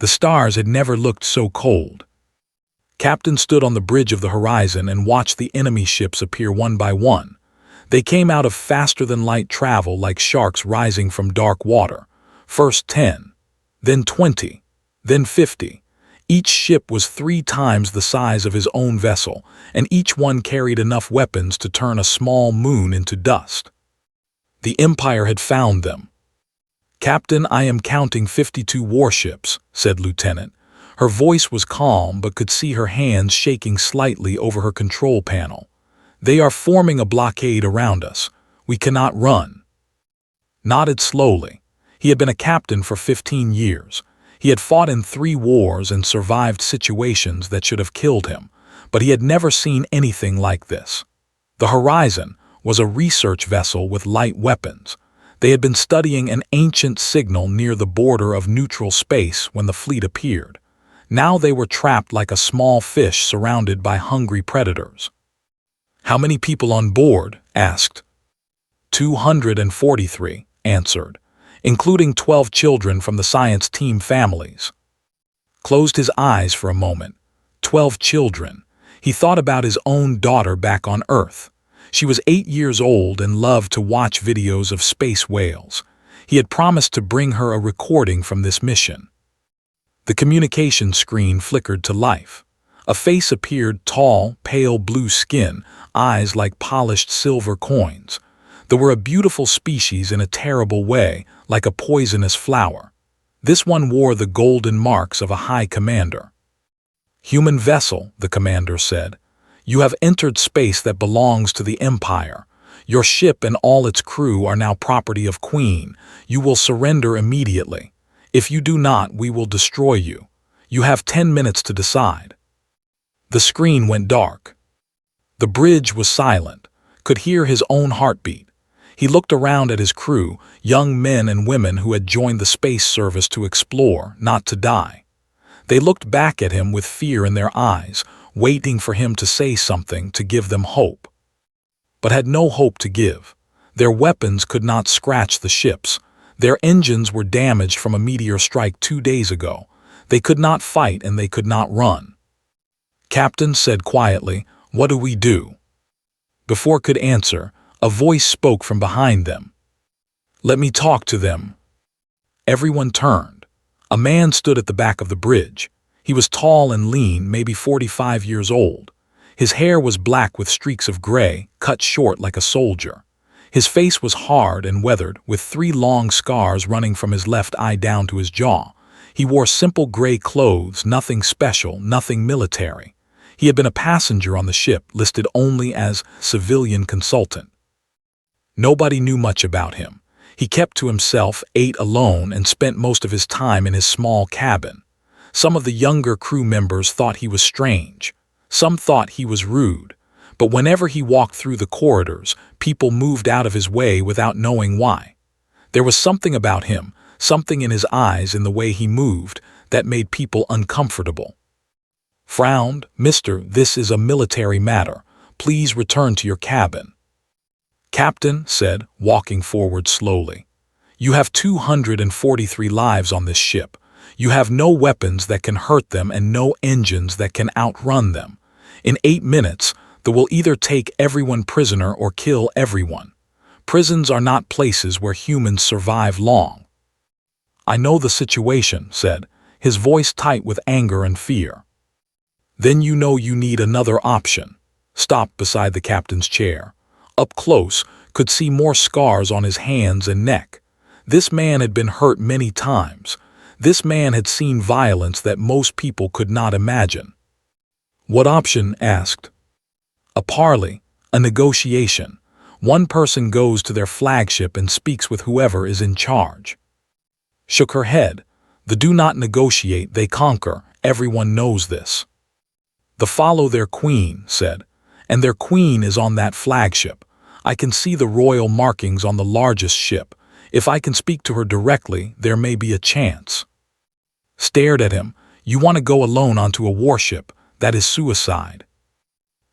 The stars had never looked so cold. Captain stood on the bridge of the horizon and watched the enemy ships appear one by one. They came out of faster-than-light travel like sharks rising from dark water. First 10, then 20, then 50. Each ship was 3 times the size of his own vessel, and each one carried enough weapons to turn a small moon into dust. The Empire had found them. "Captain, I am counting 52 warships," said Lieutenant. Her voice was calm but could see her hands shaking slightly over her control panel. "They are forming a blockade around us. We cannot run." Nodded slowly. He had been a captain for 15 years. He had fought in 3 wars and survived situations that should have killed him, but he had never seen anything like this. The Horizon was a research vessel with light weapons. They had been studying an ancient signal near the border of neutral space when the fleet appeared. Now they were trapped like a small fish surrounded by hungry predators. "How many people on board?" asked. 243, answered, including 12 children from the science team families. Closed his eyes for a moment. 12 children. He thought about his own daughter back on Earth. She was 8 years old and loved to watch videos of space whales. He had promised to bring her a recording from this mission. The communication screen flickered to life. A face appeared, tall, pale blue skin, eyes like polished silver coins. They were a beautiful species in a terrible way, like a poisonous flower. This one wore the golden marks of a high commander. "Human vessel," the commander said. "You have entered space that belongs to the Empire. Your ship and all its crew are now property of Queen. You will surrender immediately. If you do not, we will destroy you. You have 10 minutes to decide." The screen went dark. The bridge was silent, could hear his own heartbeat. He looked around at his crew, young men and women who had joined the space service to explore, not to die. They looked back at him with fear in their eyes, waiting for him to say something to give them hope. But had no hope to give. Their weapons could not scratch the ships. Their engines were damaged from a meteor strike 2 days ago. They could not fight and they could not run. Captain said quietly, "What do we do?" Before could answer, a voice spoke from behind them. "Let me talk to them." Everyone turned. A man stood at the back of the bridge. He was tall and lean, maybe 45 years old. His hair was black with streaks of gray, cut short like a soldier. His face was hard and weathered, with 3 long scars running from his left eye down to his jaw. He wore simple gray clothes, nothing special, nothing military. He had been a passenger on the ship, listed only as civilian consultant. Nobody knew much about him. He kept to himself, ate alone, and spent most of his time in his small cabin. Some of the younger crew members thought he was strange. Some thought he was rude. But whenever he walked through the corridors, people moved out of his way without knowing why. There was something about him, something in his eyes, in the way he moved, that made people uncomfortable. Frowned, "Mister, this is a military matter. Please return to your cabin." "Captain," said, walking forward slowly, "you have 243 lives on this ship. You have no weapons that can hurt them and no engines that can outrun them. In 8 minutes, they will either take everyone prisoner or kill everyone. Prisons are not places where humans survive long." "I know the situation," said, his voice tight with anger and fear. "Then you know you need another option." Stopped beside the captain's chair. Up close, could see more scars on his hands and neck. This man had been hurt many times. This man had seen violence that most people could not imagine. "What option?" asked. "A parley, a negotiation. One person goes to their flagship and speaks with whoever is in charge." Shook her head. "The do not negotiate, they conquer. Everyone knows this." "The follow their queen," said, "and their queen is on that flagship. I can see the royal markings on the largest ship. If I can speak to her directly, there may be a chance." Stared at him. "You want to go alone onto a warship? That is suicide."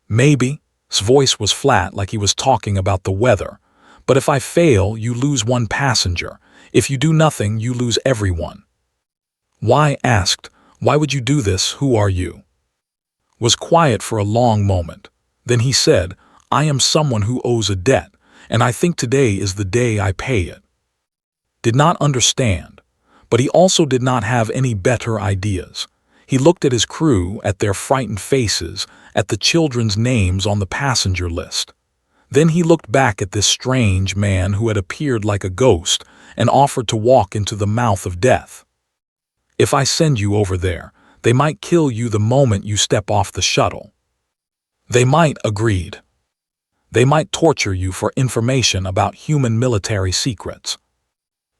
"Maybe." His voice was flat, like he was talking about the weather. "But if I fail, you lose one passenger. If you do nothing, you lose everyone." Why asked, "Why would you do this? Who are you?" Was quiet for a long moment. Then he said, "I am someone who owes a debt, and I think today is the day I pay it." Did not understand, but he also did not have any better ideas. He looked at his crew, at their frightened faces, at the children's names on the passenger list. Then he looked back at this strange man who had appeared like a ghost and offered to walk into the mouth of death. "If I send you over there, they might kill you the moment you step off the shuttle." "They might," agreed. "They might torture you for information about human military secrets."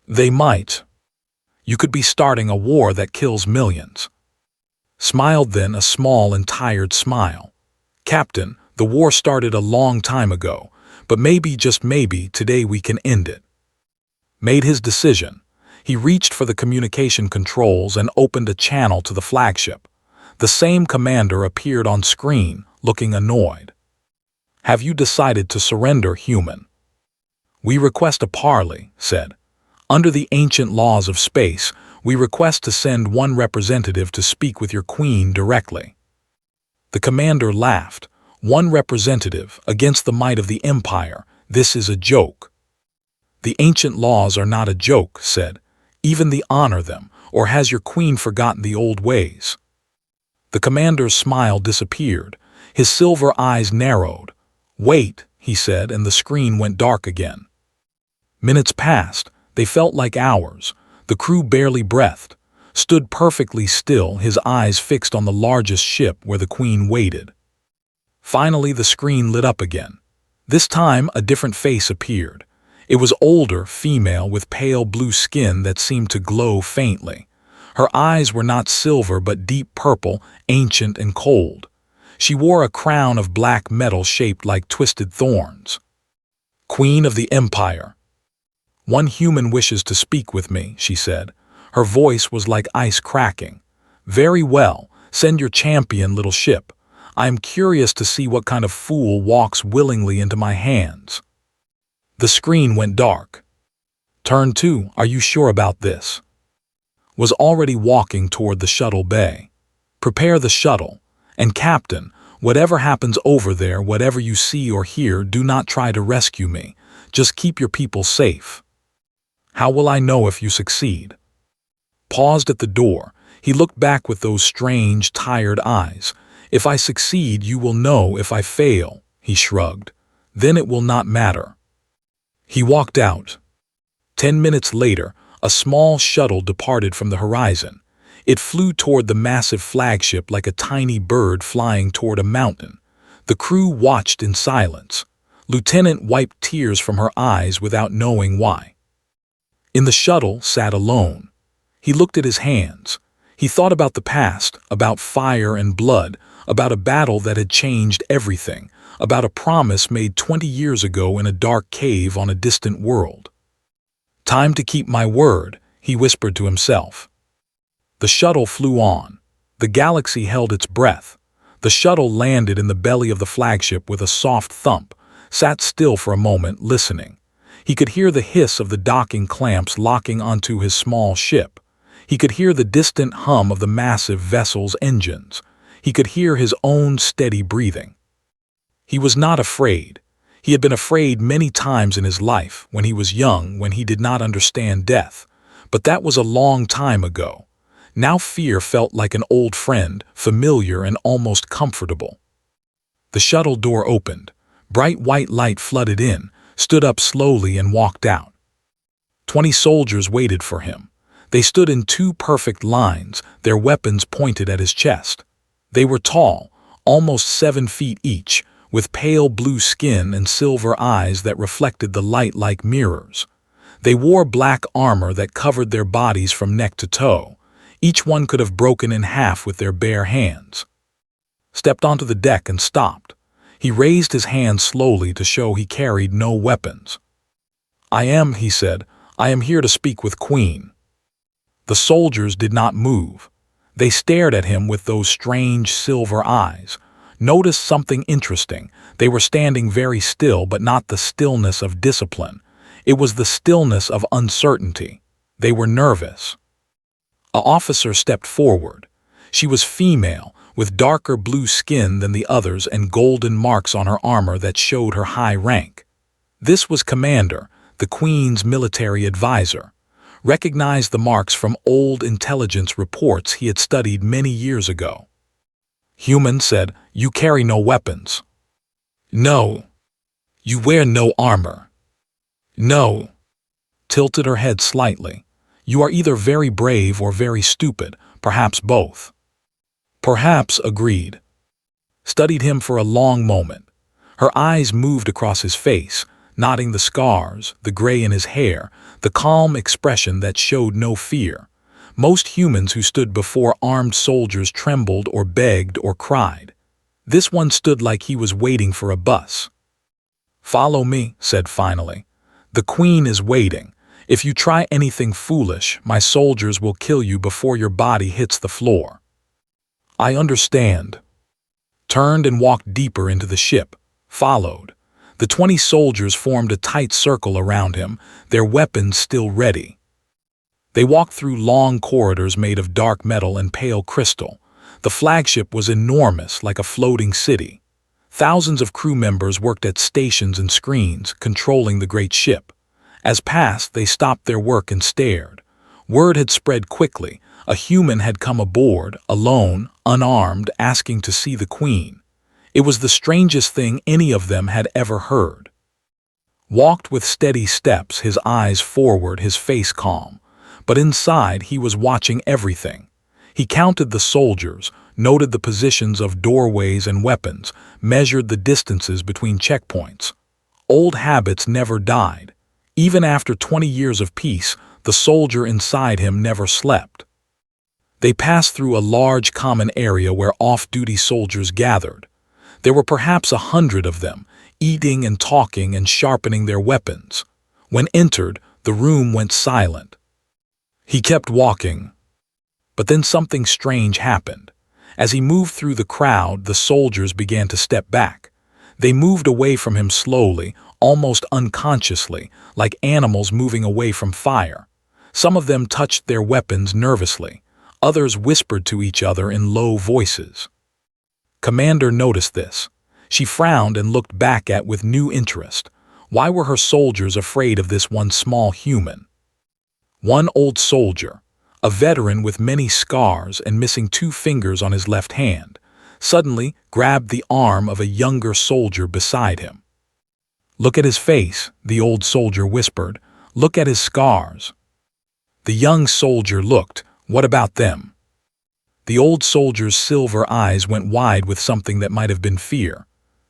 "They might. You could be starting a war that kills millions." Smiled then a small and tired smile. "Captain, the war started a long time ago, but maybe, just maybe, today we can end it." Made his decision. He reached for the communication controls and opened a channel to the flagship. The same commander appeared on screen, looking annoyed. "Have you decided to surrender, human?" "We request a parley," said. "Under the ancient laws of space, we request to send one representative to speak with your queen directly." The commander laughed. "One representative, against the might of the Empire, this is a joke." "The ancient laws are not a joke," said. "Even the honor them, or has your queen forgotten the old ways?" The commander's smile disappeared. His silver eyes narrowed. "Wait," he said, and the screen went dark again. Minutes passed. They felt like hours. The crew barely breathed, stood perfectly still, his eyes fixed on the largest ship where the queen waited. Finally, the screen lit up again. This time, a different face appeared. It was older, female, with pale blue skin that seemed to glow faintly. Her eyes were not silver but deep purple, ancient and cold. She wore a crown of black metal shaped like twisted thorns. "Queen of the Empire." "One human wishes to speak with me," she said. Her voice was like ice cracking. "Very well, send your champion, little ship. I am curious to see what kind of fool walks willingly into my hands." The screen went dark. Turn 2, "Are you sure about this?" Was already walking toward the shuttle bay. "Prepare the shuttle. And Captain, whatever happens over there, whatever you see or hear, do not try to rescue me. Just keep your people safe." "How will I know if you succeed?" Paused at the door. He looked back with those strange, tired eyes. "If I succeed, you will know. If I fail," he shrugged, "then it will not matter." He walked out. 10 minutes later, a small shuttle departed from the horizon. It flew toward the massive flagship like a tiny bird flying toward a mountain. The crew watched in silence. Lieutenant wiped tears from her eyes without knowing why. In the shuttle, sat alone. He looked at his hands. He thought about the past, about fire and blood, about a battle that had changed everything, about a promise made 20 years ago in a dark cave on a distant world. "Time to keep my word," he whispered to himself. The shuttle flew on. The galaxy held its breath. The shuttle landed in the belly of the flagship with a soft thump, sat still for a moment, listening. He could hear the hiss of the docking clamps locking onto his small ship. He could hear the distant hum of the massive vessel's engines. He could hear his own steady breathing. He was not afraid. He had been afraid many times in his life, when he was young, when he did not understand death. But that was a long time ago. Now fear felt like an old friend, familiar and almost comfortable. The shuttle door opened. Bright white light flooded in, stood up slowly and walked out. 20 soldiers waited for him. They stood in 2 perfect lines, their weapons pointed at his chest. They were tall, almost 7 feet each, with pale blue skin and silver eyes that reflected the light like mirrors. They wore black armor that covered their bodies from neck to toe. Each one could have broken in half with their bare hands. Stepped onto the deck and stopped. He raised his hand slowly to show he carried no weapons. He said, "I am here to speak with Queen." The soldiers did not move. They stared at him with those strange silver eyes. Noticed something interesting. They were standing very still, but not the stillness of discipline. It was the stillness of uncertainty. They were nervous. An officer stepped forward. She was female, with darker blue skin than the others and golden marks on her armor that showed her high rank. This was Commander, the Queen's military advisor. Recognized the marks from old intelligence reports he had studied many years ago. Human said, "You carry no weapons." "No." "You wear no armor." "No." Tilted her head slightly. "You are either very brave or very stupid, perhaps both." "Perhaps," agreed. Studied him for a long moment. Her eyes moved across his face, noting the scars, the gray in his hair, the calm expression that showed no fear. Most humans who stood before armed soldiers trembled or begged or cried. This one stood like he was waiting for a bus. "Follow me," said finally. "The Queen is waiting. If you try anything foolish, my soldiers will kill you before your body hits the floor." "I understand." Turned and walked deeper into the ship. Followed. The 20 soldiers formed a tight circle around him, their weapons still ready. They walked through long corridors made of dark metal and pale crystal. The flagship was enormous, like a floating city. Thousands of crew members worked at stations and screens, controlling the great ship. As passed, they stopped their work and stared. Word had spread quickly. A human had come aboard, alone, unarmed, asking to see the Queen. It was the strangest thing any of them had ever heard. Walked with steady steps, his eyes forward, his face calm. But inside he was watching everything. He counted the soldiers, noted the positions of doorways and weapons, measured the distances between checkpoints. Old habits never died. Even after 20 years of peace, the soldier inside him never slept. They passed through a large common area where off-duty soldiers gathered. There were perhaps 100 of them, eating and talking and sharpening their weapons. When entered, the room went silent. He kept walking. But then something strange happened. As he moved through the crowd, the soldiers began to step back. They moved away from him slowly, almost unconsciously, like animals moving away from fire. Some of them touched their weapons nervously. Others whispered to each other in low voices. Commander noticed this. She frowned and looked back with new interest. Why were her soldiers afraid of this one small human? One old soldier, a veteran with many scars and missing 2 fingers on his left hand, suddenly grabbed the arm of a younger soldier beside him. "Look at his face," the old soldier whispered. "Look at his scars." The young soldier looked. "What about them?" The old soldier's silver eyes went wide with something that might have been fear.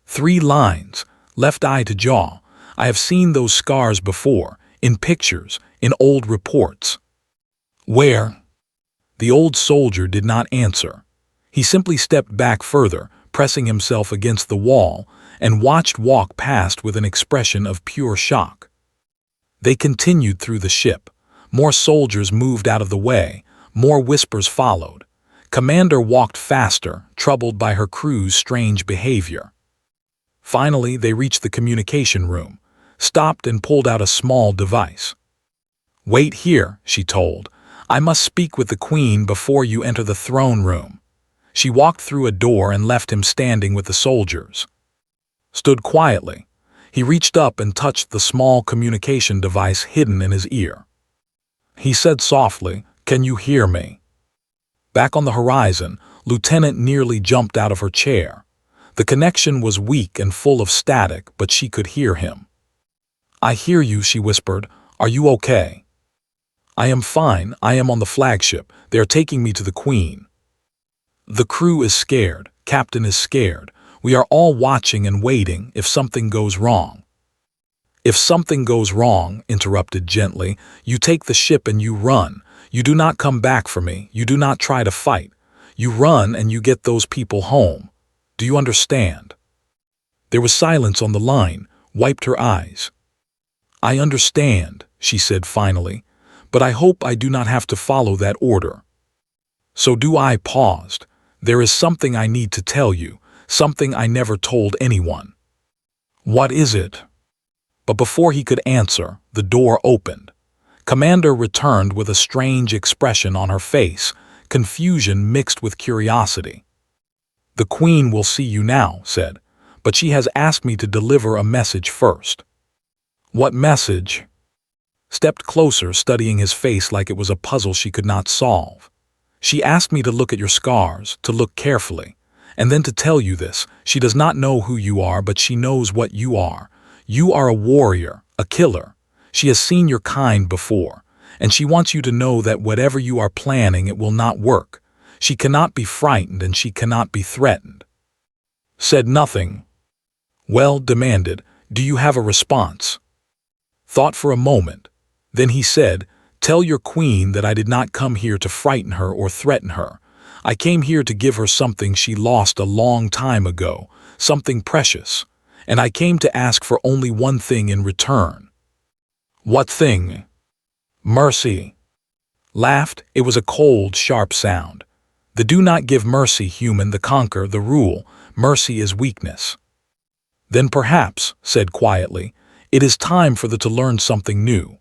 3 lines, left eye to jaw. "I have seen those scars before, in pictures, in old reports." "Where?" The old soldier did not answer. He simply stepped back further, pressing himself against the wall, and watched walk past with an expression of pure shock. They continued through the ship. More soldiers moved out of the way. More whispers followed. Commander walked faster, troubled by her crew's strange behavior. Finally, they reached the communication room, stopped and pulled out a small device. "Wait here," she told. "I must speak with the Queen before you enter the throne room." She walked through a door and left him standing with the soldiers. Stood quietly. He reached up and touched the small communication device hidden in his ear. He said softly, "Can you hear me?" Back on the horizon, Lieutenant nearly jumped out of her chair. The connection was weak and full of static, but she could hear him. "I hear you," she whispered. "Are you okay?" "I am fine. I am on the flagship. They are taking me to the Queen." "The crew is scared. Captain is scared. We are all watching and waiting if something goes wrong." "If something goes wrong," interrupted gently, "you take the ship and you run. You do not come back for me. You do not try to fight. You run and you get those people home. Do you understand?" There was silence on the line, wiped her eyes. "I understand," she said finally, "but I hope I do not have to follow that order." "So do I." Paused. "There is something I need to tell you, something I never told anyone." "What is it?" But before he could answer, the door opened. Commander returned with a strange expression on her face, confusion mixed with curiosity. "The Queen will see you now," said, "but she has asked me to deliver a message first." "What message?" Stepped closer, studying his face like it was a puzzle she could not solve. "She asked me to look at your scars, to look carefully, and then to tell you this. She does not know who you are, but she knows what you are. You are a warrior, a killer. She has seen your kind before, and she wants you to know that whatever you are planning, it will not work. She cannot be frightened and she cannot be threatened." Said nothing. "Well," demanded, "do you have a response?" Thought for a moment. Then he said, "Tell your queen that I did not come here to frighten her or threaten her. I came here to give her something she lost a long time ago, something precious, and I came to ask for only one thing in return." "What thing?" "Mercy." Laughed. It was a cold, sharp sound. "The do not give mercy, human, the conquer, the rule. Mercy is weakness." "Then perhaps," said quietly, "it is time for the to learn something new."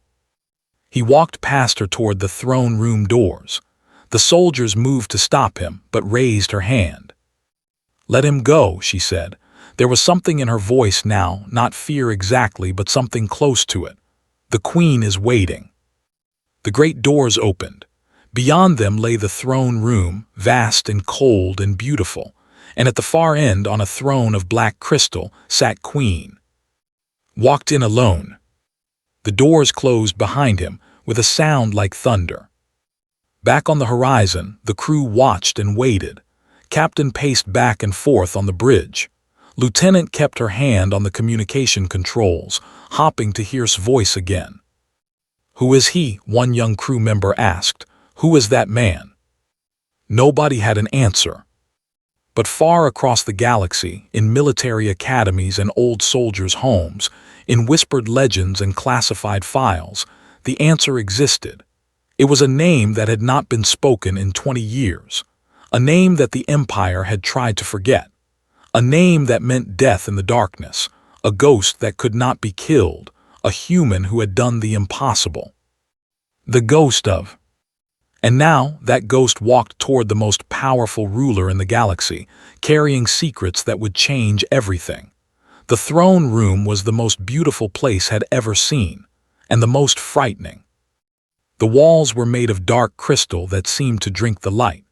He walked past her toward the throne room doors. The soldiers moved to stop him, but raised her hand. "Let him go," she said. There was something in her voice now, not fear exactly, but something close to it. "The Queen is waiting." The great doors opened. Beyond them lay the throne room, vast and cold and beautiful, and at the far end, on a throne of black crystal, sat Queen. Walked in alone. The doors closed behind him with a sound like thunder. Back on the horizon, the crew watched and waited. Captain paced back and forth on the bridge. Lieutenant kept her hand on the communication controls, hopping to hear his voice again. "Who is he?" one young crew member asked. "Who is that man?" Nobody had an answer. But far across the galaxy, in military academies and old soldiers' homes, in whispered legends and classified files, the answer existed. It was a name that had not been spoken in 20 years, a name that the Empire had tried to forget, a name that meant death in the darkness, a ghost that could not be killed, a human who had done the impossible. The ghost of... And now that ghost walked toward the most powerful ruler in the galaxy, carrying secrets that would change everything. The throne room was the most beautiful place had ever seen, and the most frightening. The walls were made of dark crystal that seemed to drink the light.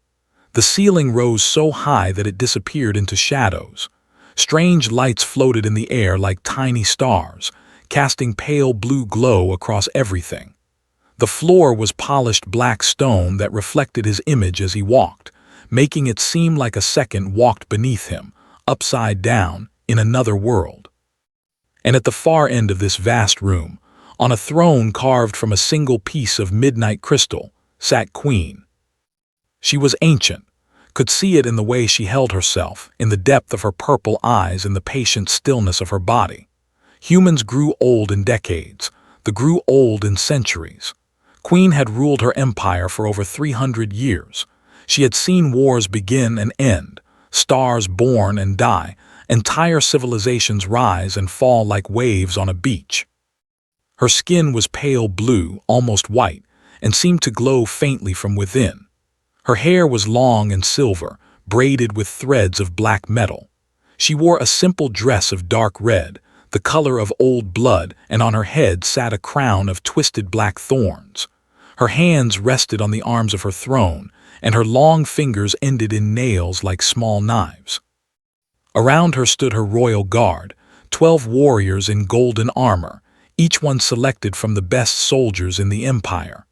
The ceiling rose so high that it disappeared into shadows. Strange lights floated in the air like tiny stars, casting pale blue glow across everything. The floor was polished black stone that reflected his image as he walked, making it seem like a second walked beneath him, upside down, in another world. And at the far end of this vast room, on a throne carved from a single piece of midnight crystal, sat Queen. She was ancient, could see it in the way she held herself, in the depth of her purple eyes and the patient stillness of her body. Humans grew old in decades, they grew old in centuries. Queen had ruled her empire for over 300 years. She had seen wars begin and end, stars born and die, entire civilizations rise and fall like waves on a beach. Her skin was pale blue, almost white, and seemed to glow faintly from within. Her hair was long and silver, braided with threads of black metal. She wore a simple dress of dark red, the color of old blood, and on her head sat a crown of twisted black thorns. Her hands rested on the arms of her throne, and her long fingers ended in nails like small knives. Around her stood her royal guard, 12 warriors in golden armor, each one selected from the best soldiers in the empire.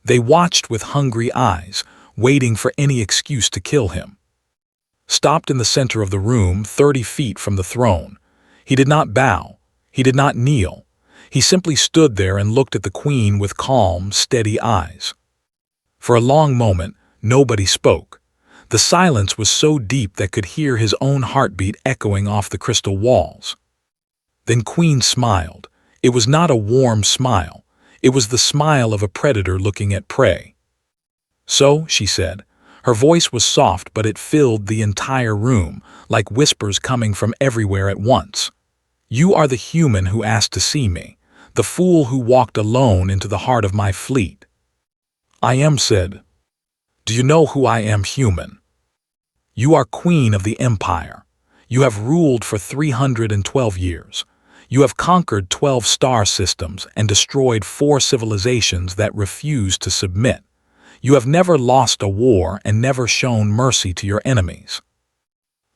They watched with hungry eyes, waiting for any excuse to kill him. Stopped in the center of the room, 30 feet from the throne. He did not bow. He did not kneel. He simply stood there and looked at the Queen with calm, steady eyes. For a long moment, nobody spoke. The silence was so deep that could hear his own heartbeat echoing off the crystal walls. Then Queen smiled. It was not a warm smile. It was the smile of a predator looking at prey. "So," she said. Her voice was soft, but it filled the entire room, like whispers coming from everywhere at once. "You are the human who asked to see me, the fool who walked alone into the heart of my fleet. I am said, "Do you know who I am, human? You are queen of the empire. You have ruled for 312 years. You have conquered 12 star systems and destroyed 4 civilizations that refuse to submit. You have never lost a war and never shown mercy to your enemies."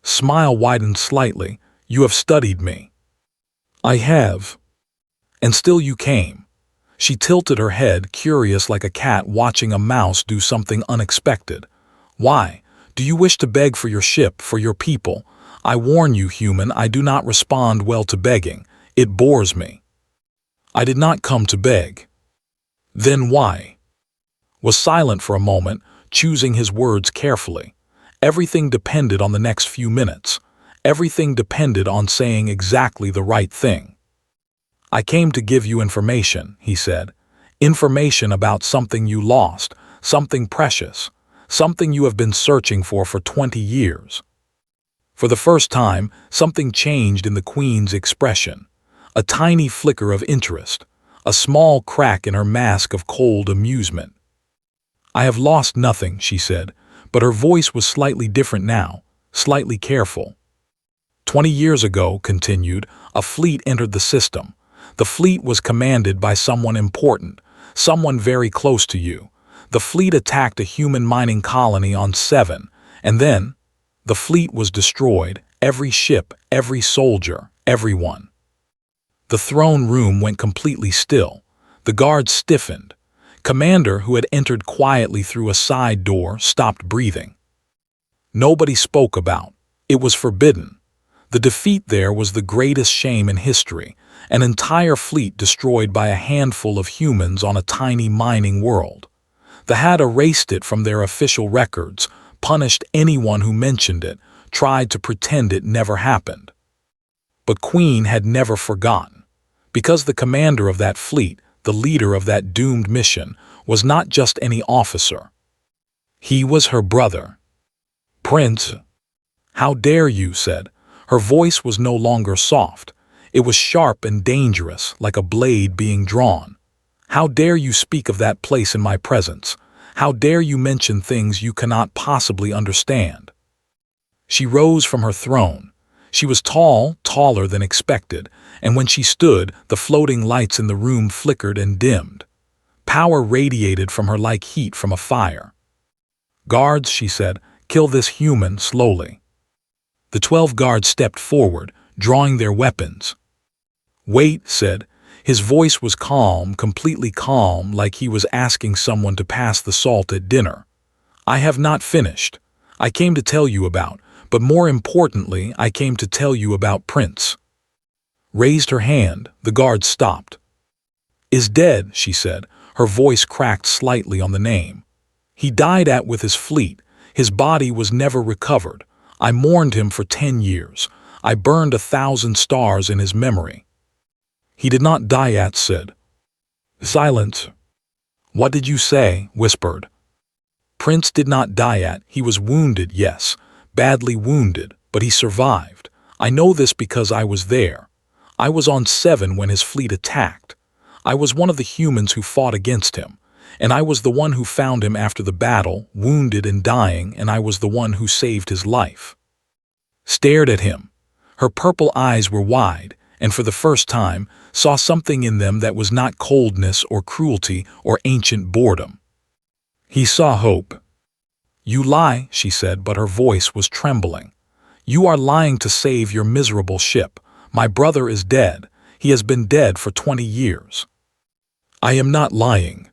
Smile widened slightly. "You have studied me." "I have. And still you came." She tilted her head, curious like a cat watching a mouse do something unexpected. "Why? Do you wish to beg for your ship, for your people? I warn you, human, I do not respond well to begging. It bores me." "I did not come to beg." "Then why?" Was silent for a moment, choosing his words carefully. Everything depended on the next few minutes. Everything depended on saying exactly the right thing. "I came to give you information," he said. "Information about something you lost, something precious, something you have been searching for 20 years." For the first time, something changed in the Queen's expression. A tiny flicker of interest, a small crack in her mask of cold amusement. "I have lost nothing," she said, but her voice was slightly different now, slightly careful. 20 years ago," continued, "a fleet entered the system. The fleet was commanded by someone important, someone very close to you. The fleet attacked a human mining colony on 7, and then the fleet was destroyed, every ship, every soldier, everyone." The throne room went completely still. The guards stiffened. Commander, who had entered quietly through a side door, stopped breathing. Nobody spoke about. It was forbidden. The defeat there was the greatest shame in history, an entire fleet destroyed by a handful of humans on a tiny mining world. The had erased it from their official records, punished anyone who mentioned it, tried to pretend it never happened. But Queen had never forgotten, because the commander of that fleet, the leader of that doomed mission, was not just any officer. He was her brother. "Prince." "How dare you," said. Her voice was no longer soft. It was sharp and dangerous, like a blade being drawn. "How dare you speak of that place in my presence? How dare you mention things you cannot possibly understand?" She rose from her throne. She was tall, taller than expected, and when she stood, the floating lights in the room flickered and dimmed. Power radiated from her like heat from a fire. "Guards," she said, "kill this human slowly." The 12 guards stepped forward, drawing their weapons. "Wait," said. His voice was calm, completely calm, like he was asking someone to pass the salt at dinner. "I have not finished. I came to tell you about, but more importantly, I came to tell you about Prince." Raised her hand, the guard stopped. "Is dead," she said, her voice cracked slightly on the name. "He died with his fleet. His body was never recovered. I mourned him for 10 years. I burned 1,000 stars in his memory." "He did not die," said. Silence. "What did you say?" whispered. "Prince did not die. He was wounded, yes, badly wounded, but he survived. I know this because I was there. I was on 7 when his fleet attacked. I was one of the humans who fought against him, and I was the one who found him after the battle, wounded and dying, and I was the one who saved his life." Stared at him. Her purple eyes were wide, and for the first time, saw something in them that was not coldness or cruelty or ancient boredom. He saw hope. "You lie," she said, but her voice was trembling. "You are lying to save your miserable ship. My brother is dead. He has been dead for 20 years. "I am not lying."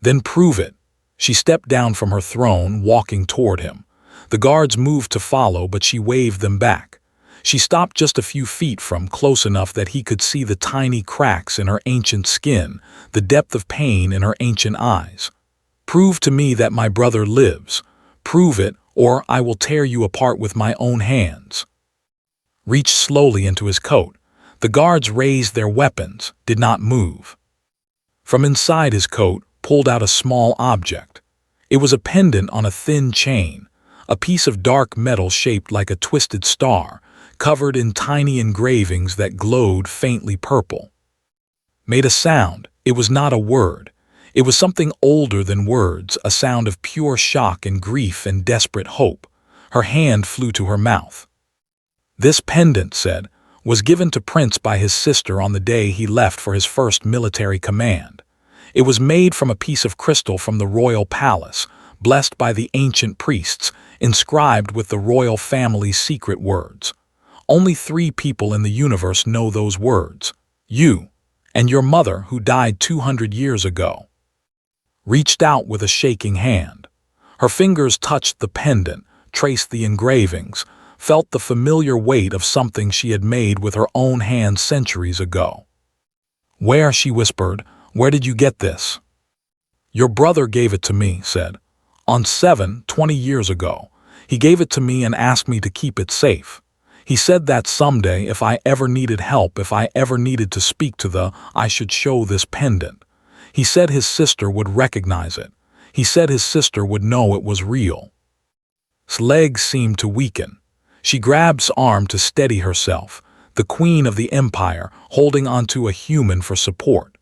"Then prove it." She stepped down from her throne, walking toward him. The guards moved to follow, but she waved them back. She stopped just a few feet from, close enough that he could see the tiny cracks in her ancient skin, the depth of pain in her ancient eyes. "Prove to me that my brother lives. Prove it, or I will tear you apart with my own hands." Reached slowly into his coat. The guards raised their weapons, did not move. From inside his coat, pulled out a small object. It was a pendant on a thin chain, a piece of dark metal shaped like a twisted star, covered in tiny engravings that glowed faintly purple. made a sound. It was not a word. It was something older than words, a sound of pure shock and grief and desperate hope. Her hand flew to her mouth. This pendant, said, was given to Prince by his sister on the day he left for his first military command. It was made from a piece of crystal from the royal palace, blessed by the ancient priests, inscribed with the royal family's secret words. Only 3 people in the universe know those words: you and your mother, who died 200 years ago. Reached out with a shaking hand. Her fingers touched the pendant, traced the engravings, felt the familiar weight of something she had made with her own hands centuries ago. Where, she whispered, where did you get this? Your brother gave it to me, said. On 20 years ago. He gave it to me and asked me to keep it safe. He said that someday, if I ever needed help, if I ever needed to speak to I should show this pendant. He said his sister would recognize it. He said his sister would know it was real. His legs seemed to weaken. She grabbed his arm to steady herself, the queen of the empire, holding onto a human for support.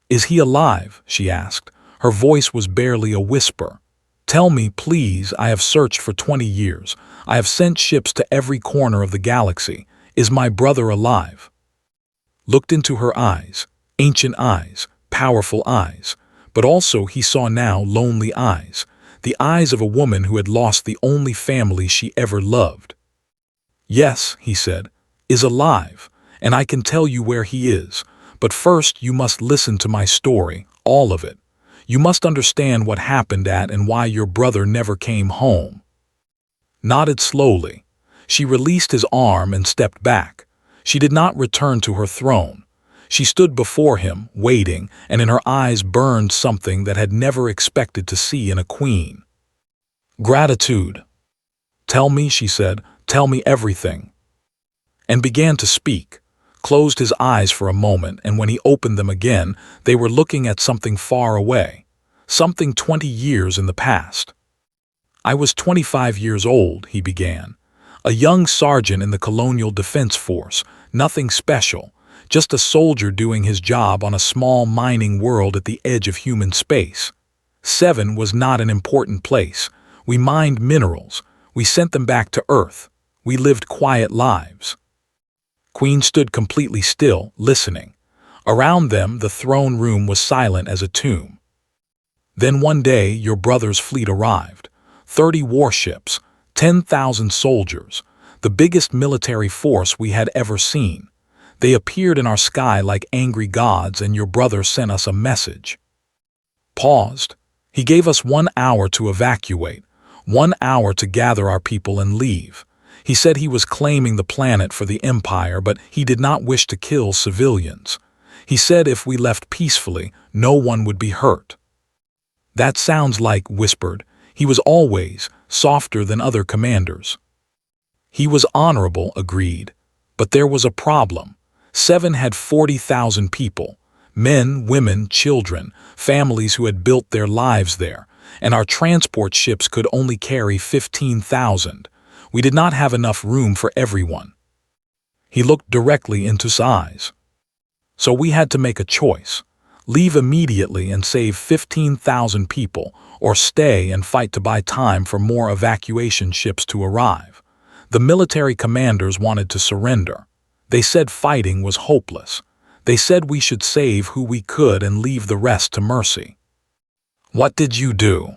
Is he alive? She asked. Her voice was barely a whisper. Tell me, please, I have searched for 20 years. I have sent ships to every corner of the galaxy. Is my brother alive? Looked into her eyes, ancient eyes, powerful eyes, but also he saw now lonely eyes, the eyes of a woman who had lost the only family she ever loved. Yes, he said, is alive, and I can tell you where he is, but first you must listen to my story, all of it. You must understand what happened and why your brother never came home. Nodded slowly. She released his arm and stepped back. She did not return to her throne. She stood before him, waiting, and in her eyes burned something that had never expected to see in a queen. Gratitude. Tell me, she said, tell me everything. And began to speak. Closed his eyes for a moment, and when he opened them again, they were looking at something far away, something 20 years in the past. I was 25 years old, he began. A young sergeant in the Colonial Defense Force, nothing special, just a soldier doing his job on a small mining world at the edge of human space. 7 was not an important place. We mined minerals. We sent them back to Earth. We lived quiet lives. Queen stood completely still, listening. Around them, the throne room was silent as a tomb. Then one day, your brother's fleet arrived. 30 warships, 10,000 soldiers, the biggest military force we had ever seen. They appeared in our sky like angry gods, and your brother sent us a message. Paused. He gave us 1 hour to evacuate, 1 hour to gather our people and leave. He said he was claiming the planet for the Empire, but he did not wish to kill civilians. He said if we left peacefully, no one would be hurt. That sounds like, whispered. He was always softer than other commanders. He was honorable, agreed. But there was a problem. 7 had 40,000 people, men, women, children, families who had built their lives there, and our transport ships could only carry 15,000. We did not have enough room for everyone. He looked directly into his eyes. So we had to make a choice. Leave immediately and save 15,000 people, or stay and fight to buy time for more evacuation ships to arrive. The military commanders wanted to surrender. They said fighting was hopeless. They said we should save who we could and leave the rest to mercy. What did you do?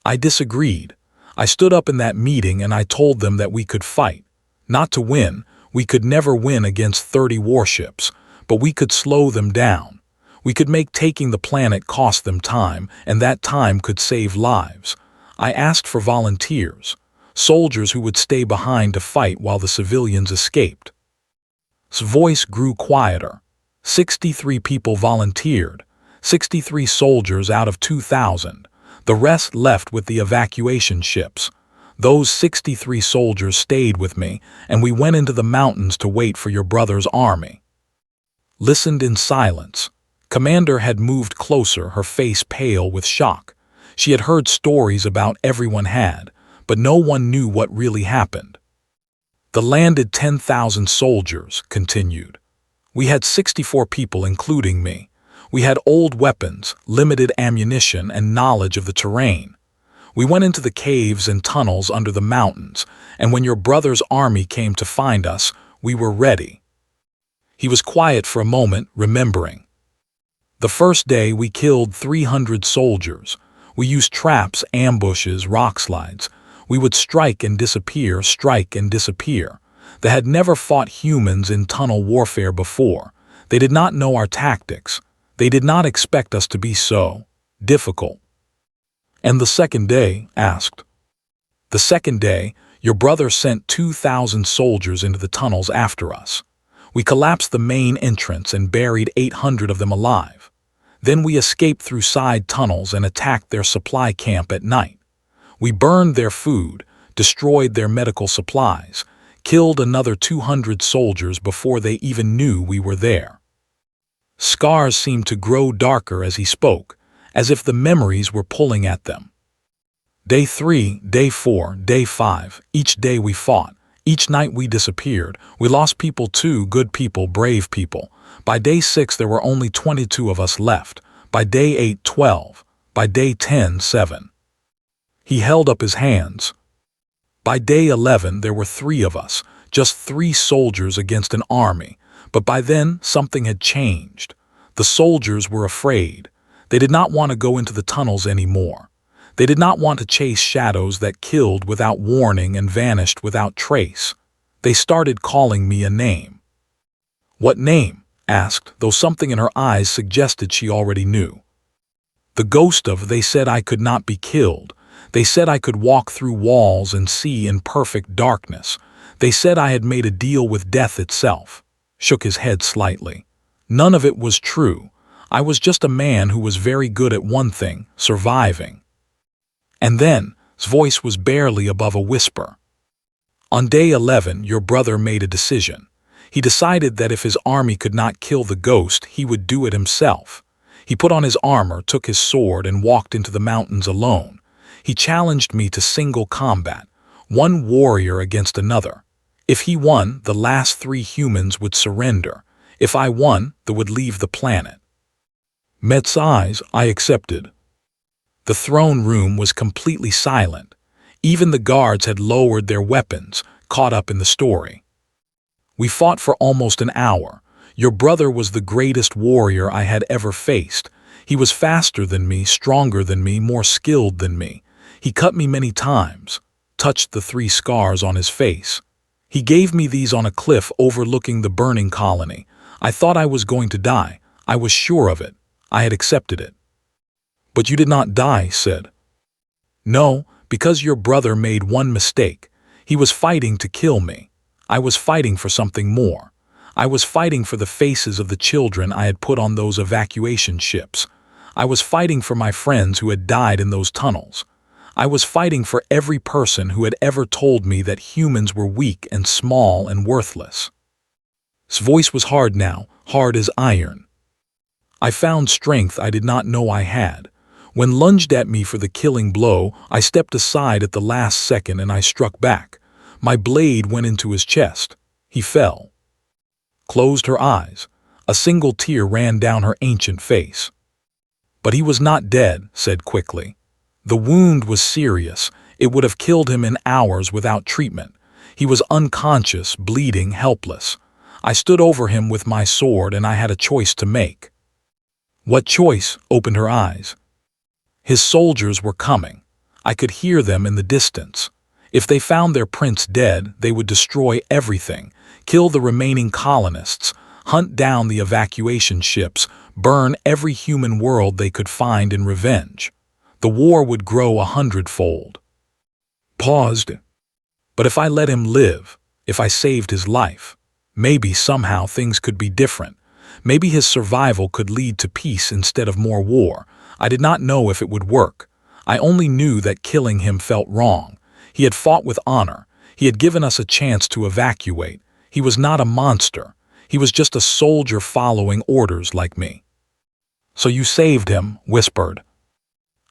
I disagreed. I stood up in that meeting and I told them that we could fight. Not to win. We could never win against 30 warships, but we could slow them down. We could make taking the planet cost them time, and that time could save lives. I asked for volunteers, soldiers who would stay behind to fight while the civilians escaped. His voice grew quieter. 63 people volunteered, 63 soldiers out of 2,000. The rest left with the evacuation ships. Those 63 soldiers stayed with me, and we went into the mountains to wait for your brother's army. Listened in silence. Commander had moved closer, her face pale with shock. She had heard stories about everyone had, but no one knew what really happened. The landed 10,000 soldiers, continued. We had 64 people, including me. We had old weapons, limited ammunition, and knowledge of the terrain. We went into the caves and tunnels under the mountains, and when your brother's army came to find us, we were ready. He was quiet for a moment, remembering. The first day we killed 300 soldiers. We used traps, ambushes, rock slides. We would strike and disappear, strike and disappear. They had never fought humans in tunnel warfare before. They did not know our tactics. They did not expect us to be so difficult. And the second day, asked. The second day, your brother sent 2,000 soldiers into the tunnels after us. We collapsed the main entrance and buried 800 of them alive. Then we escaped through side tunnels and attacked their supply camp at night. We burned their food, destroyed their medical supplies, killed another 200 soldiers before they even knew we were there. Scars seemed to grow darker as he spoke, as if the memories were pulling at them. Day 3, Day 4, Day 5, each day we fought. Each night we disappeared. We lost people too, good people, brave people. By Day 6 there were only 22 of us left. By Day 8, 12. By Day 10, 7. He held up his hands. By Day 11 there were 3 of us, just 3 soldiers against an army. But by then something had changed. The soldiers were afraid. They did not want to go into the tunnels anymore. They did not want to chase shadows that killed without warning and vanished without trace. They started calling me a name. What name? Asked, though something in her eyes suggested she already knew. The ghost of. They said I could not be killed. They said I could walk through walls and see in perfect darkness. They said I had made a deal with death itself. Shook his head slightly. None of it was true. I was just a man who was very good at one thing, surviving. And then, his voice was barely above a whisper. On Day 11, your brother made a decision. He decided that if his army could not kill the ghost, he would do it himself. He put on his armor, took his sword, and walked into the mountains alone. He challenged me to single combat, one warrior against another. If he won, the last 3 humans would surrender. If I won, they would leave the planet. Met's eyes, I accepted. The throne room was completely silent. Even the guards had lowered their weapons, caught up in the story. We fought for almost an hour. Your brother was the greatest warrior I had ever faced. He was faster than me, stronger than me, more skilled than me. He cut me many times, touched the 3 scars on his face. He gave me these on a cliff overlooking the burning colony. I thought I was going to die. I was sure of it. I had accepted it. But you did not die, said. No, because your brother made one mistake. He was fighting to kill me. I was fighting for something more. I was fighting for the faces of the children I had put on those evacuation ships. I was fighting for my friends who had died in those tunnels. I was fighting for every person who had ever told me that humans were weak and small and worthless. His voice was hard now, hard as iron. I found strength I did not know I had. When lunged at me for the killing blow, I stepped aside at the last second and I struck back. My blade went into his chest. He fell. Closed her eyes. A single tear ran down her ancient face. But he was not dead, said quickly. The wound was serious. It would have killed him in hours without treatment. He was unconscious, bleeding, helpless. I stood over him with my sword and I had a choice to make. What choice? Opened her eyes. His soldiers were coming. I could hear them in the distance. If they found their prince dead, they would destroy everything, kill the remaining colonists, hunt down the evacuation ships, burn every human world they could find in revenge. The war would grow 100-fold. Paused. But if I let him live, if I saved his life, maybe somehow things could be different. Maybe his survival could lead to peace instead of more war. I did not know if it would work. I only knew that killing him felt wrong. He had fought with honor. He had given us a chance to evacuate. He was not a monster. He was just a soldier following orders like me. So you saved him, whispered.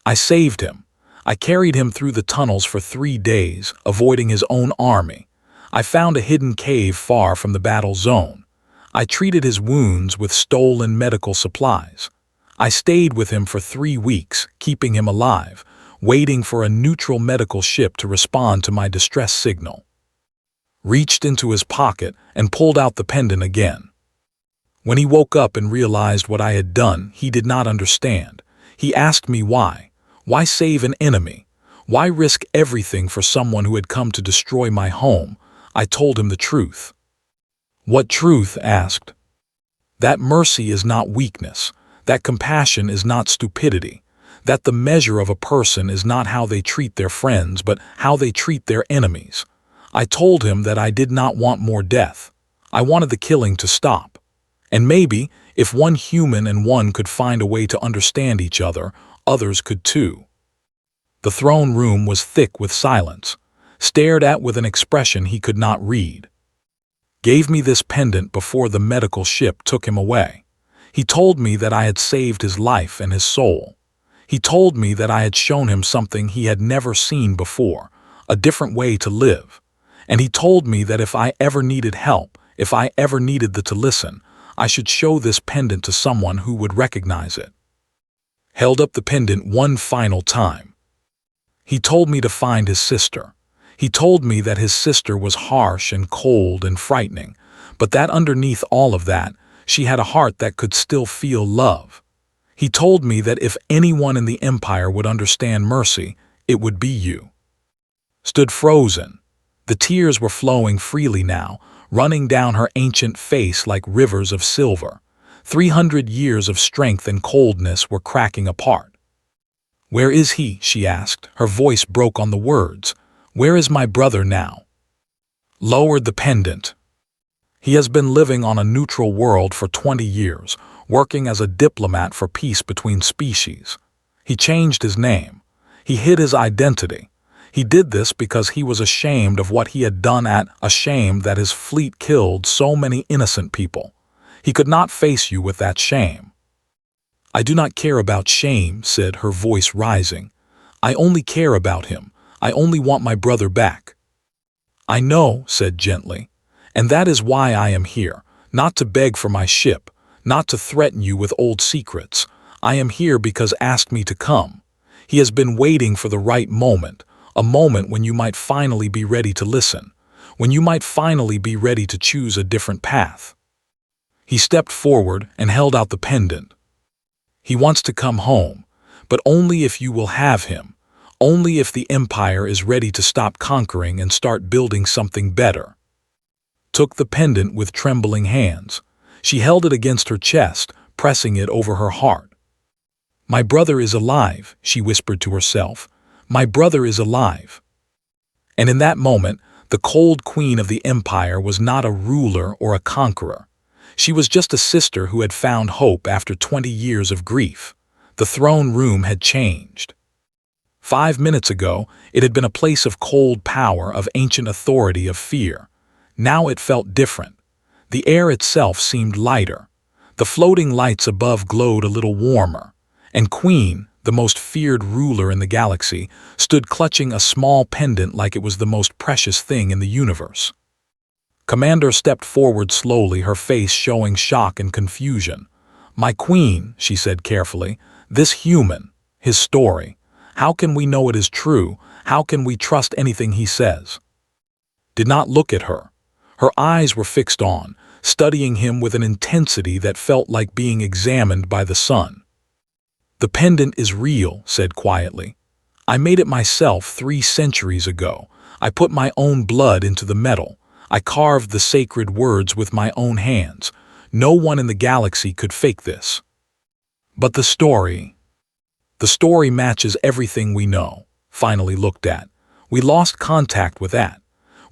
I saved him. I carried him through the tunnels for 3 days, avoiding his own army. I found a hidden cave far from the battle zone. I treated his wounds with stolen medical supplies. I stayed with him for 3 weeks, keeping him alive, waiting for a neutral medical ship to respond to my distress signal. Reached into his pocket and pulled out the pendant again. When he woke up and realized what I had done, he did not understand. He asked me why. Why save an enemy? Why risk everything for someone who had come to destroy my home? I told him the truth. What truth? Asked. That mercy is not weakness, that compassion is not stupidity, that the measure of a person is not how they treat their friends, but how they treat their enemies. I told him that I did not want more death. I wanted the killing to stop. And maybe, if one human and one could find a way to understand each other, others could too. The throne room was thick with silence, stared at with an expression he could not read. Gave me this pendant before the medical ship took him away. He told me that I had saved his life and his soul. He told me that I had shown him something he had never seen before, a different way to live. And he told me that if I ever needed help, if I ever needed to listen, I should show this pendant to someone who would recognize it. Held up the pendant one final time. He told me to find his sister. He told me that his sister was harsh and cold and frightening, but that underneath all of that, she had a heart that could still feel love. He told me that if anyone in the Empire would understand mercy, it would be you. Stood frozen. The tears were flowing freely now, running down her ancient face like rivers of silver. 300 years of strength and coldness were cracking apart. Where is he? She asked. Her voice broke on the words. Where is my brother now? Lowered the pendant. He has been living on a neutral world for 20 years, working as a diplomat for peace between species. He changed his name. He hid his identity. He did this because he was ashamed of what he had done, ashamed that his fleet killed so many innocent people. He could not face you with that shame. I do not care about shame, said her voice rising. I only care about him. I only want my brother back. I know, said gently, and that is why I am here, not to beg for my ship, not to threaten you with old secrets. I am here because asked me to come. He has been waiting for the right moment, a moment when you might finally be ready to listen, when you might finally be ready to choose a different path. He stepped forward and held out the pendant. He wants to come home, but only if you will have him, only if the Empire is ready to stop conquering and start building something better. Took the pendant with trembling hands. She held it against her chest, pressing it over her heart. My brother is alive, she whispered to herself. My brother is alive. And in that moment, the cold queen of the Empire was not a ruler or a conqueror. She was just a sister who had found hope after 20 years of grief. The throne room had changed. 5 minutes ago, it had been a place of cold power, of ancient authority, of fear. Now it felt different. The air itself seemed lighter. The floating lights above glowed a little warmer. And Queen, the most feared ruler in the galaxy, stood clutching a small pendant like it was the most precious thing in the universe. Commander stepped forward slowly, her face showing shock and confusion. My queen, she said carefully, this human, his story. How can we know it is true? How can we trust anything he says? Did not look at her. Her eyes were fixed on, studying him with an intensity that felt like being examined by the sun. The pendant is real, said quietly. I made it myself 3 centuries ago. I put my own blood into the metal. I carved the sacred words with my own hands. No one in the galaxy could fake this. But the story matches everything we know. Finally looked at. We lost contact with that.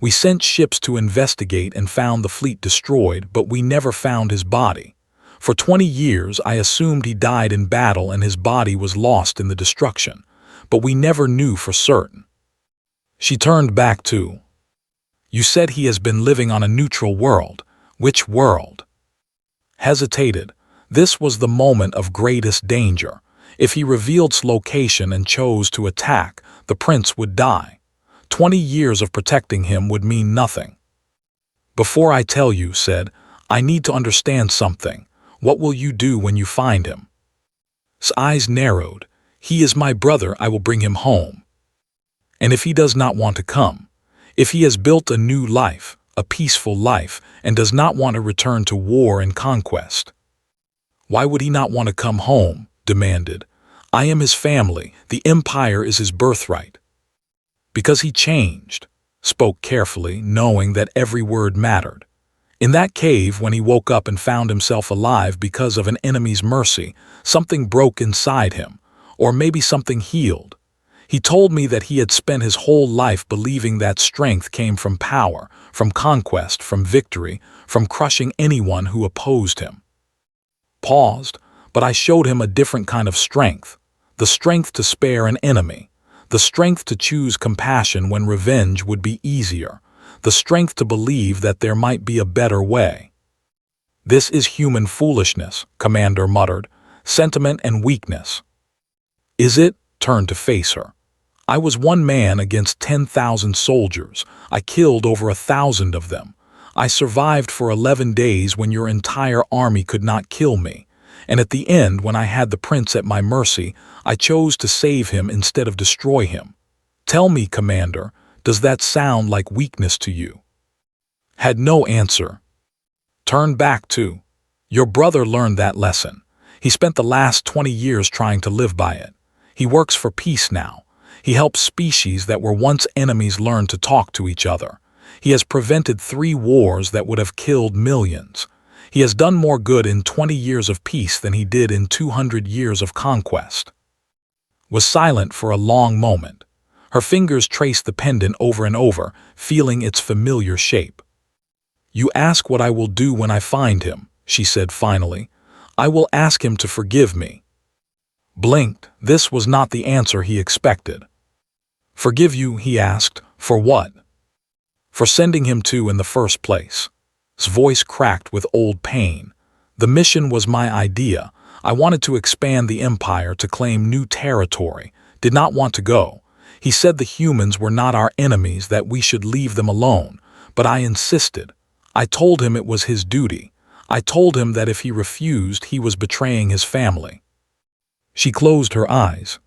We sent ships to investigate and found the fleet destroyed, but we never found his body. For 20 years, I assumed he died in battle and his body was lost in the destruction, but we never knew for certain. She turned back to, You said he has been living on a neutral world. Which world? Hesitated. This was the moment of greatest danger. If he revealed its location and chose to attack, the prince would die. 20 years of protecting him would mean nothing. Before I tell you, said, I need to understand something. What will you do when you find him? His eyes narrowed. He is my brother, I will bring him home. And if he does not want to come, if he has built a new life, a peaceful life, and does not want to return to war and conquest, why would he not want to come home? Demanded. I am his family. The empire is his birthright. Because he changed, spoke carefully, knowing that every word mattered. In that cave, when he woke up and found himself alive because of an enemy's mercy, something broke inside him, or maybe something healed. He told me that he had spent his whole life believing that strength came from power, from conquest, from victory, from crushing anyone who opposed him. Paused, but I showed him a different kind of strength, the strength to spare an enemy, the strength to choose compassion when revenge would be easier, the strength to believe that there might be a better way. This is human foolishness, Commander muttered, sentiment and weakness. Is it? Turned to face her. I was one man against 10,000 soldiers. I killed over 1,000 of them. I survived for 11 days when your entire army could not kill me. And at the end, when I had the prince at my mercy, I chose to save him instead of destroy him. Tell me, Commander, does that sound like weakness to you? Had no answer. Turned back to. Your brother learned that lesson. He spent the last 20 years trying to live by it. He works for peace now. He helps species that were once enemies learn to talk to each other. He has prevented 3 wars that would have killed millions. He has done more good in 20 years of peace than he did in 200 years of conquest. Was silent for a long moment. Her fingers traced the pendant over and over, feeling its familiar shape. You ask what I will do when I find him, she said finally. I will ask him to forgive me. Blinked. This was not the answer he expected. Forgive you, he asked. For what? For sending him to in the first place. His voice cracked with old pain. The mission was my idea. I wanted to expand the empire, to claim new territory. Did not want to go. He said the humans were not our enemies, that we should leave them alone. But I insisted. I told him it was his duty. I told him that if he refused, he was betraying his family. She closed her eyes.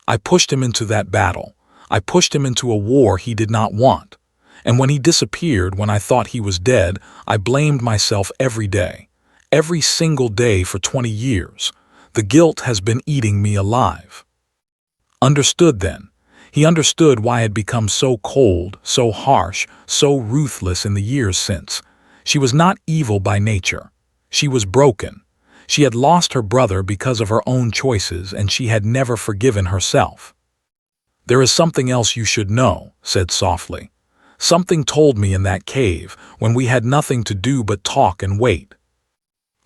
I pushed him into that battle. I pushed him into a war he did not want. And when he disappeared, when I thought he was dead, I blamed myself every day. Every single day for 20 years. The guilt has been eating me alive. Understood then. He understood why I had become so cold, so harsh, so ruthless in the years since. She was not evil by nature. She was broken. She had lost her brother because of her own choices, and she had never forgiven herself. There is something else you should know, said softly. Something told me in that cave, when we had nothing to do but talk and wait.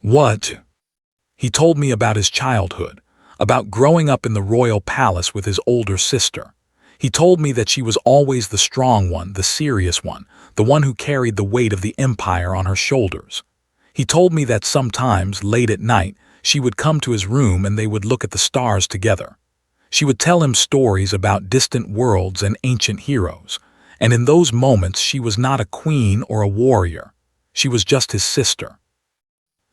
What? He told me about his childhood, about growing up in the royal palace with his older sister. He told me that she was always the strong one, the serious one, the one who carried the weight of the empire on her shoulders. He told me that sometimes, late at night, she would come to his room and they would look at the stars together. She would tell him stories about distant worlds and ancient heroes, and in those moments she was not a queen or a warrior. She was just his sister.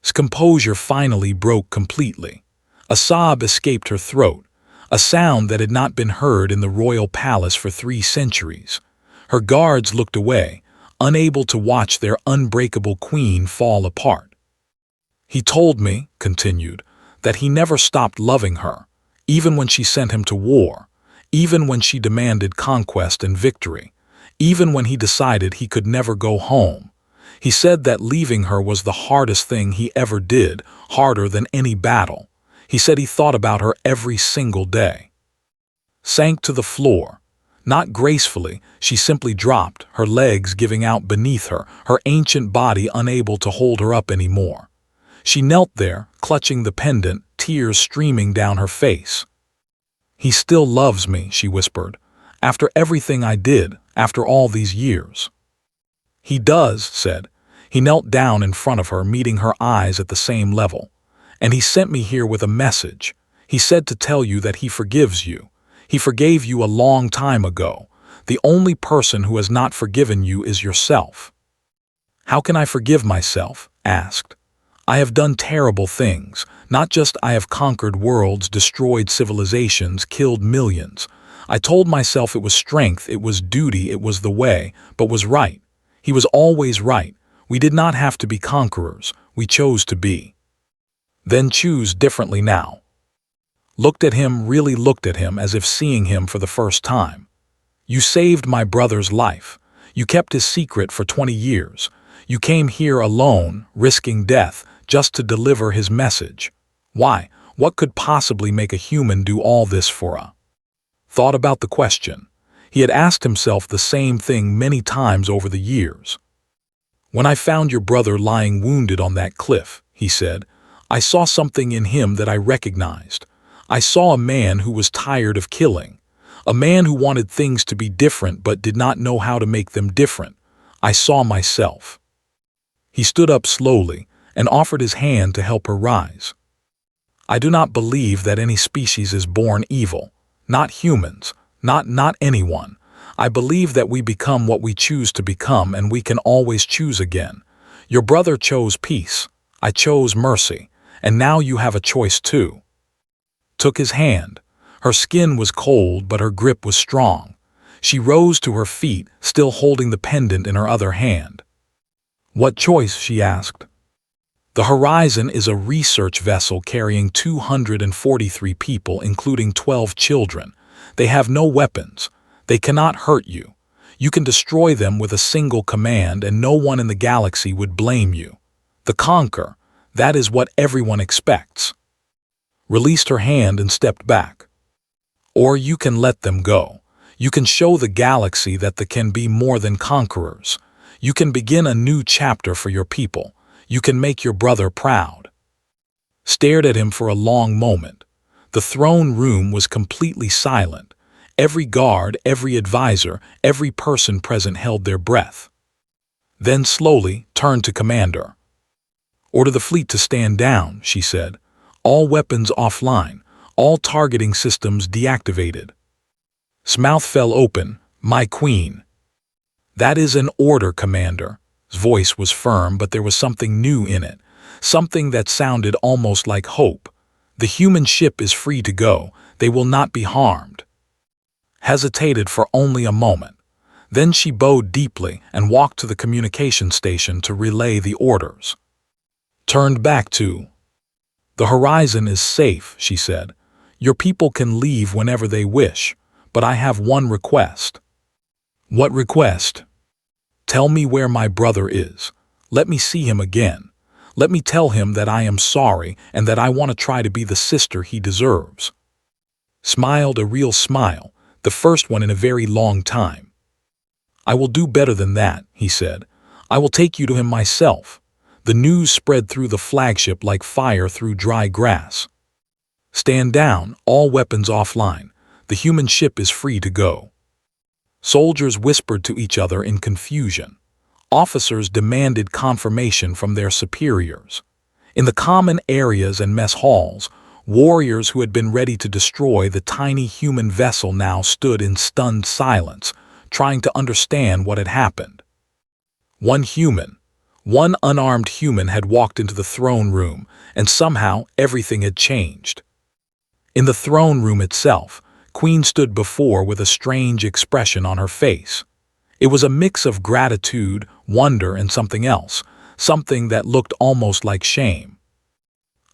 His composure finally broke completely. A sob escaped her throat, a sound that had not been heard in the royal palace for 3 centuries. Her guards looked away, unable to watch their unbreakable queen fall apart. He told me, continued, that he never stopped loving her, even when she sent him to war, even when she demanded conquest and victory, even when he decided he could never go home. He said that leaving her was the hardest thing he ever did, harder than any battle. He said he thought about her every single day. Sank to the floor. Not gracefully, she simply dropped, her legs giving out beneath her, her ancient body unable to hold her up anymore. She knelt there, clutching the pendant, tears streaming down her face. He still loves me, she whispered, after everything I did, after all these years. He does, said. He knelt down in front of her, meeting her eyes at the same level. And he sent me here with a message. He said to tell you that he forgives you. He forgave you a long time ago. The only person who has not forgiven you is yourself. How can I forgive myself? asked. I have done terrible things. Not just I have conquered worlds, destroyed civilizations, killed millions. I told myself it was strength, it was duty, it was the way, but was right. He was always right. We did not have to be conquerors. We chose to be. Then choose differently now. Looked at him, really looked at him as if seeing him for the first time. You saved my brother's life. You kept his secret for 20 years. You came here alone, risking death, just to deliver his message. Why? What could possibly make a human do all this for a? Thought about the question. He had asked himself the same thing many times over the years. When I found your brother lying wounded on that cliff, he said, I saw something in him that I recognized. I saw a man who was tired of killing. A man who wanted things to be different but did not know how to make them different. I saw myself. He stood up slowly and offered his hand to help her rise. I do not believe that any species is born evil. Not humans. Not anyone. I believe that we become what we choose to become, and we can always choose again. Your brother chose peace. I chose mercy. And now you have a choice too. Took his hand. Her skin was cold, but her grip was strong. She rose to her feet, still holding the pendant in her other hand. What choice? She asked. The Horizon is a research vessel carrying 243 people, including 12 children. They have no weapons. They cannot hurt you. You can destroy them with a single command, and no one in the galaxy would blame you. The conquer, that is what everyone expects. Released her hand and stepped back. Or you can let them go. You can show the galaxy that they can be more than conquerors. You can begin a new chapter for your people. You can make your brother proud. Stared at him for a long moment. The throne room was completely silent. Every guard, every advisor, every person present held their breath. Then slowly turned to Commander. Order the fleet to stand down, she said. All weapons offline. All targeting systems deactivated. His mouth fell open. My queen. That is an order, Commander. His voice was firm, but there was something new in it. Something that sounded almost like hope. The human ship is free to go. They will not be harmed. Hesitated for only a moment. Then she bowed deeply and walked to the communication station to relay the orders. Turned back to. The Horizon is safe, she said. Your people can leave whenever they wish, but I have one request. What request? Tell me where my brother is. Let me see him again. Let me tell him that I am sorry and that I want to try to be the sister he deserves. Smiled a real smile, the first one in a very long time. I will do better than that, he said. I will take you to him myself. The news spread through the flagship like fire through dry grass. Stand down, all weapons offline. The human ship is free to go. Soldiers whispered to each other in confusion. Officers demanded confirmation from their superiors. In the common areas and mess halls, warriors who had been ready to destroy the tiny human vessel now stood in stunned silence, trying to understand what had happened. One unarmed human had walked into the throne room, and somehow everything had changed. In the throne room itself, Queen stood before with a strange expression on her face. It was a mix of gratitude, wonder, and something else, something that looked almost like shame.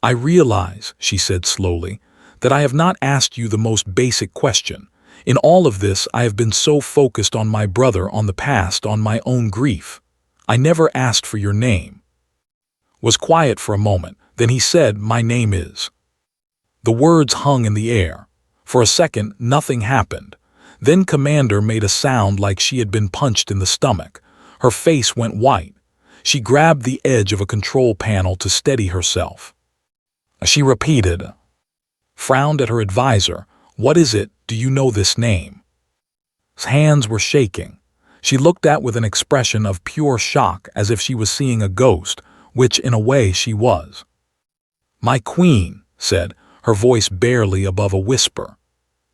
I realize, she said slowly, that I have not asked you the most basic question. In all of this, I have been so focused on my brother, on the past, on my own grief. I never asked for your name. Was quiet for a moment, then he said, my name is. The words hung in the air. For a second, nothing happened. Then Commander made a sound like she had been punched in the stomach. Her face went white. She grabbed the edge of a control panel to steady herself. She repeated. Frowned at her advisor. What is it? Do you know this name? His hands were shaking. She looked at with an expression of pure shock, as if she was seeing a ghost, which in a way she was. My queen, said, her voice barely above a whisper.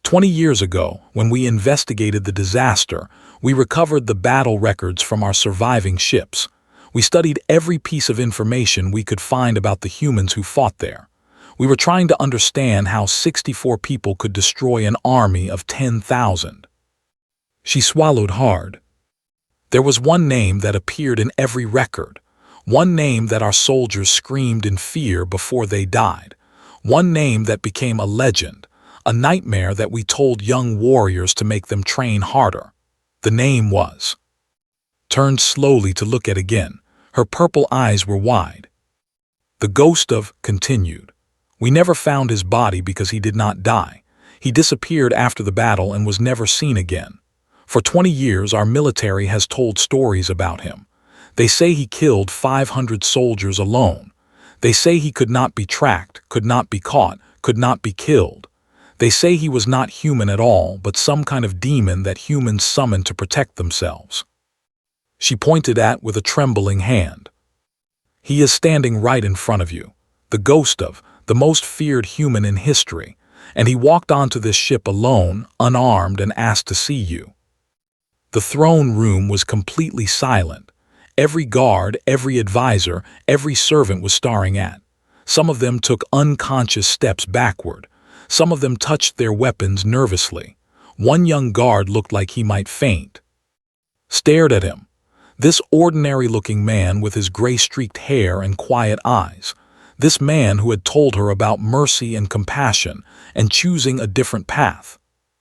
20 years ago, when we investigated the disaster, we recovered the battle records from our surviving ships. We studied every piece of information we could find about the humans who fought there. We were trying to understand how 64 people could destroy an army of 10,000. She swallowed hard. There was one name that appeared in every record, one name that our soldiers screamed in fear before they died, one name that became a legend, a nightmare that we told young warriors to make them train harder. The name was. Turned slowly to look at again. Her purple eyes were wide. The ghost of continued. We never found his body because he did not die. He disappeared after the battle and was never seen again. For 20 years, our military has told stories about him. They say he killed 500 soldiers alone. They say he could not be tracked, could not be caught, could not be killed. They say he was not human at all, but some kind of demon that humans summoned to protect themselves. She pointed at with a trembling hand. He is standing right in front of you, the ghost of the most feared human in history, and he walked onto this ship alone, unarmed, and asked to see you. The throne room was completely silent. Every guard, every advisor, every servant was staring at. Some of them took unconscious steps backward. Some of them touched their weapons nervously. One young guard looked like he might faint. Stared at him. This ordinary-looking man with his gray-streaked hair and quiet eyes. This man who had told her about mercy and compassion and choosing a different path.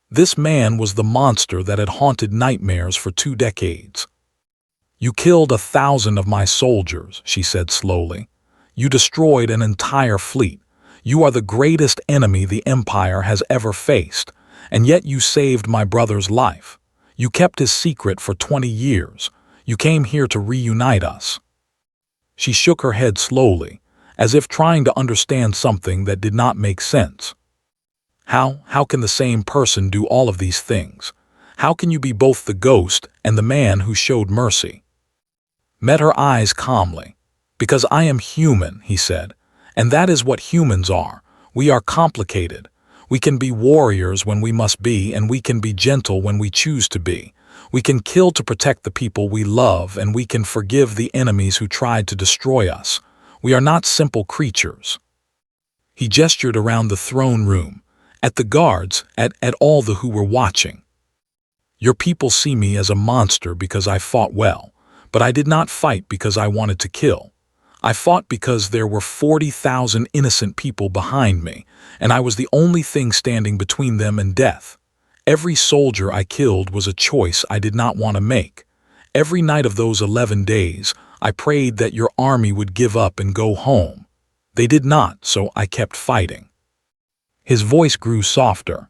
This man was the monster that had haunted nightmares for 2 decades. You killed 1,000 of my soldiers, she said slowly. You destroyed an entire fleet. You are the greatest enemy the Empire has ever faced, and yet you saved my brother's life. You kept his secret for 20 years. You came here to reunite us. She shook her head slowly, as if trying to understand something that did not make sense. How can the same person do all of these things? How can you be both the ghost and the man who showed mercy? Met her eyes calmly. Because I am human, he said, and that is what humans are. We are complicated. We can be warriors when we must be, and we can be gentle when we choose to be. We can kill to protect the people we love, and we can forgive the enemies who tried to destroy us. We are not simple creatures. He gestured around the throne room, at the guards, at all the who were watching. Your people see me as a monster because I fought well, but I did not fight because I wanted to kill. I fought because there were 40,000 innocent people behind me, and I was the only thing standing between them and death. Every soldier I killed was a choice I did not want to make. Every night of those 11 days, I prayed that your army would give up and go home. They did not, so I kept fighting. His voice grew softer.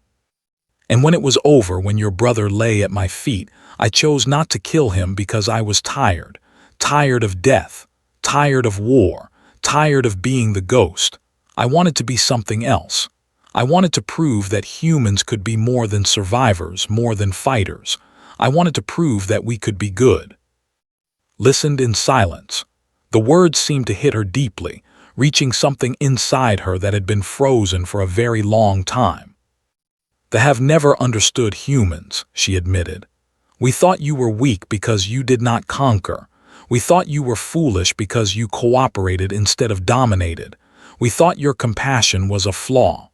And when it was over, when your brother lay at my feet, I chose not to kill him because I was tired. Tired of death. Tired of war, tired of being the ghost. I wanted to be something else. I wanted to prove that humans could be more than survivors, more than fighters. I wanted to prove that we could be good. Listened in silence. The words seemed to hit her deeply, reaching something inside her that had been frozen for a very long time. They have never understood humans, she admitted. We thought you were weak because you did not conquer. We thought you were foolish because you cooperated instead of dominated. We thought your compassion was a flaw.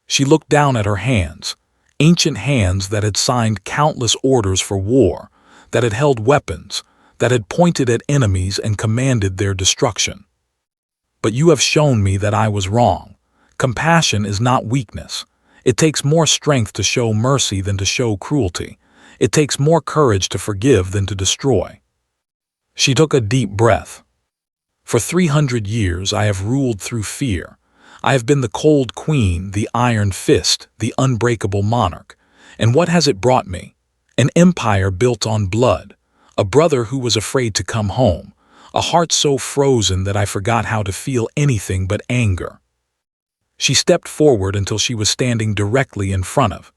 She looked down at her hands, ancient hands that had signed countless orders for war, that had held weapons, that had pointed at enemies and commanded their destruction. But you have shown me that I was wrong. Compassion is not weakness. It takes more strength to show mercy than to show cruelty. It takes more courage to forgive than to destroy. She took a deep breath. For 300 years I have ruled through fear. I have been the cold queen, the iron fist, the unbreakable monarch. And what has it brought me? An empire built on blood, a brother who was afraid to come home, a heart so frozen that I forgot how to feel anything but anger. She stepped forward until she was standing directly in front of.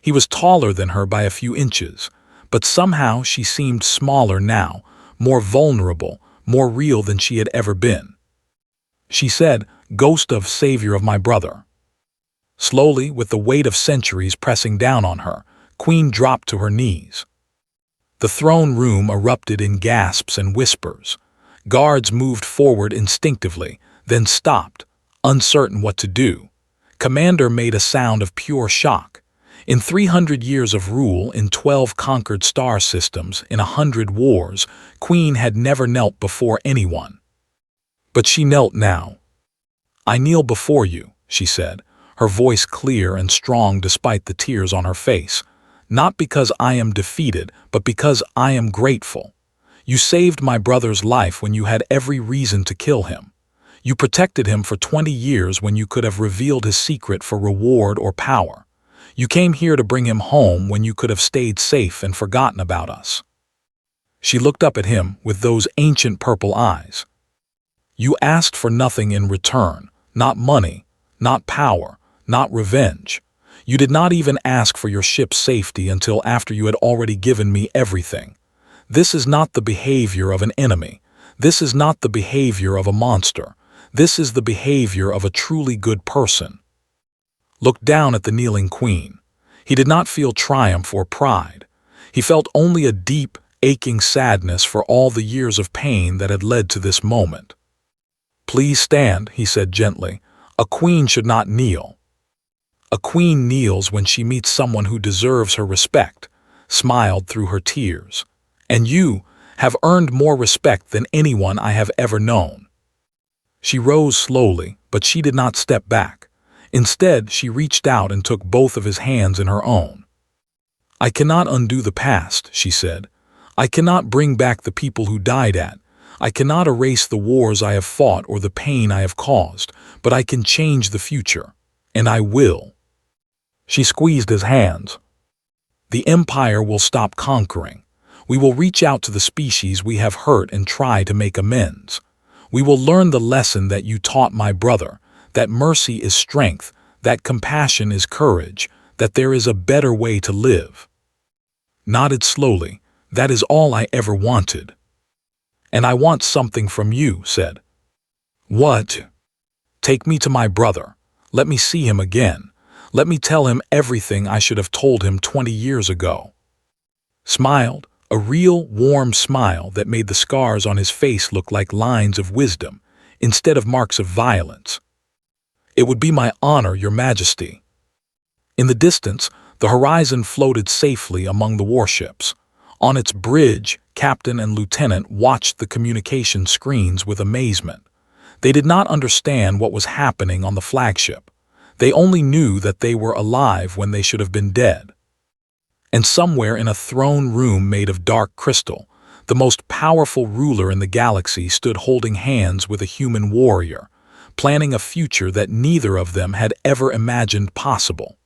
He was taller than her by a few inches, but somehow she seemed smaller now, more vulnerable, more real than she had ever been. She said, "Ghost of savior of my brother." Slowly, with the weight of centuries pressing down on her, Queen dropped to her knees. The throne room erupted in gasps and whispers. Guards moved forward instinctively, then stopped, uncertain what to do. Commander made a sound of pure shock. In 300 years of rule, in 12 conquered star systems, in 100 wars, Queen had never knelt before anyone. But she knelt now. "I kneel before you," she said, her voice clear and strong despite the tears on her face. "Not because I am defeated, but because I am grateful. You saved my brother's life when you had every reason to kill him. You protected him for 20 years when you could have revealed his secret for reward or power. You came here to bring him home when you could have stayed safe and forgotten about us." She looked up at him with those ancient purple eyes. "You asked for nothing in return, not money, not power, not revenge. You did not even ask for your ship's safety until after you had already given me everything. This is not the behavior of an enemy. This is not the behavior of a monster. This is the behavior of a truly good person." Looked down at the kneeling queen. He did not feel triumph or pride. He felt only a deep, aching sadness for all the years of pain that had led to this moment. "Please stand," he said gently. "A queen should not kneel." "A queen kneels when she meets someone who deserves her respect," smiled through her tears. "And you have earned more respect than anyone I have ever known." She rose slowly, but she did not step back. Instead, she reached out and took both of his hands in her own. "I cannot undo the past," she said. "I cannot bring back the people who died at. I cannot erase the wars I have fought or the pain I have caused, but I can change the future. And I will." She squeezed his hands. "The Empire will stop conquering. We will reach out to the species we have hurt and try to make amends. We will learn the lesson that you taught my brother, that mercy is strength, that compassion is courage, that there is a better way to live." Nodded slowly. "That is all I ever wanted." "And I want something from you," said. "What?" "Take me to my brother. Let me see him again. Let me tell him everything I should have told him 20 years ago." Smiled, a real, warm smile that made the scars on his face look like lines of wisdom, instead of marks of violence. "It would be my honor, Your Majesty." In the distance, the horizon floated safely among the warships. On its bridge, captain and lieutenant watched the communication screens with amazement. They did not understand what was happening on the flagship. They only knew that they were alive when they should have been dead. And somewhere in a throne room made of dark crystal, the most powerful ruler in the galaxy stood holding hands with a human warrior, planning a future that neither of them had ever imagined possible.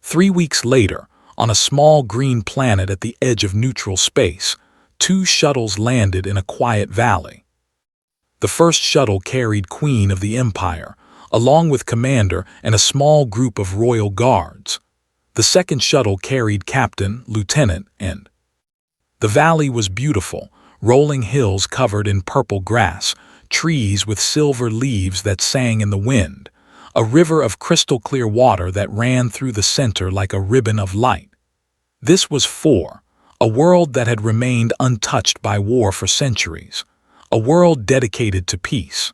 3 weeks later, on a small green planet at the edge of neutral space, 2 shuttles landed in a quiet valley. The first shuttle carried Queen of the Empire, along with Commander and a small group of royal guards. The second shuttle carried Captain, Lieutenant, and the valley was beautiful, rolling hills covered in purple grass, trees with silver leaves that sang in the wind, a river of crystal-clear water that ran through the center like a ribbon of light. This was a world that had remained untouched by war for centuries, a world dedicated to peace.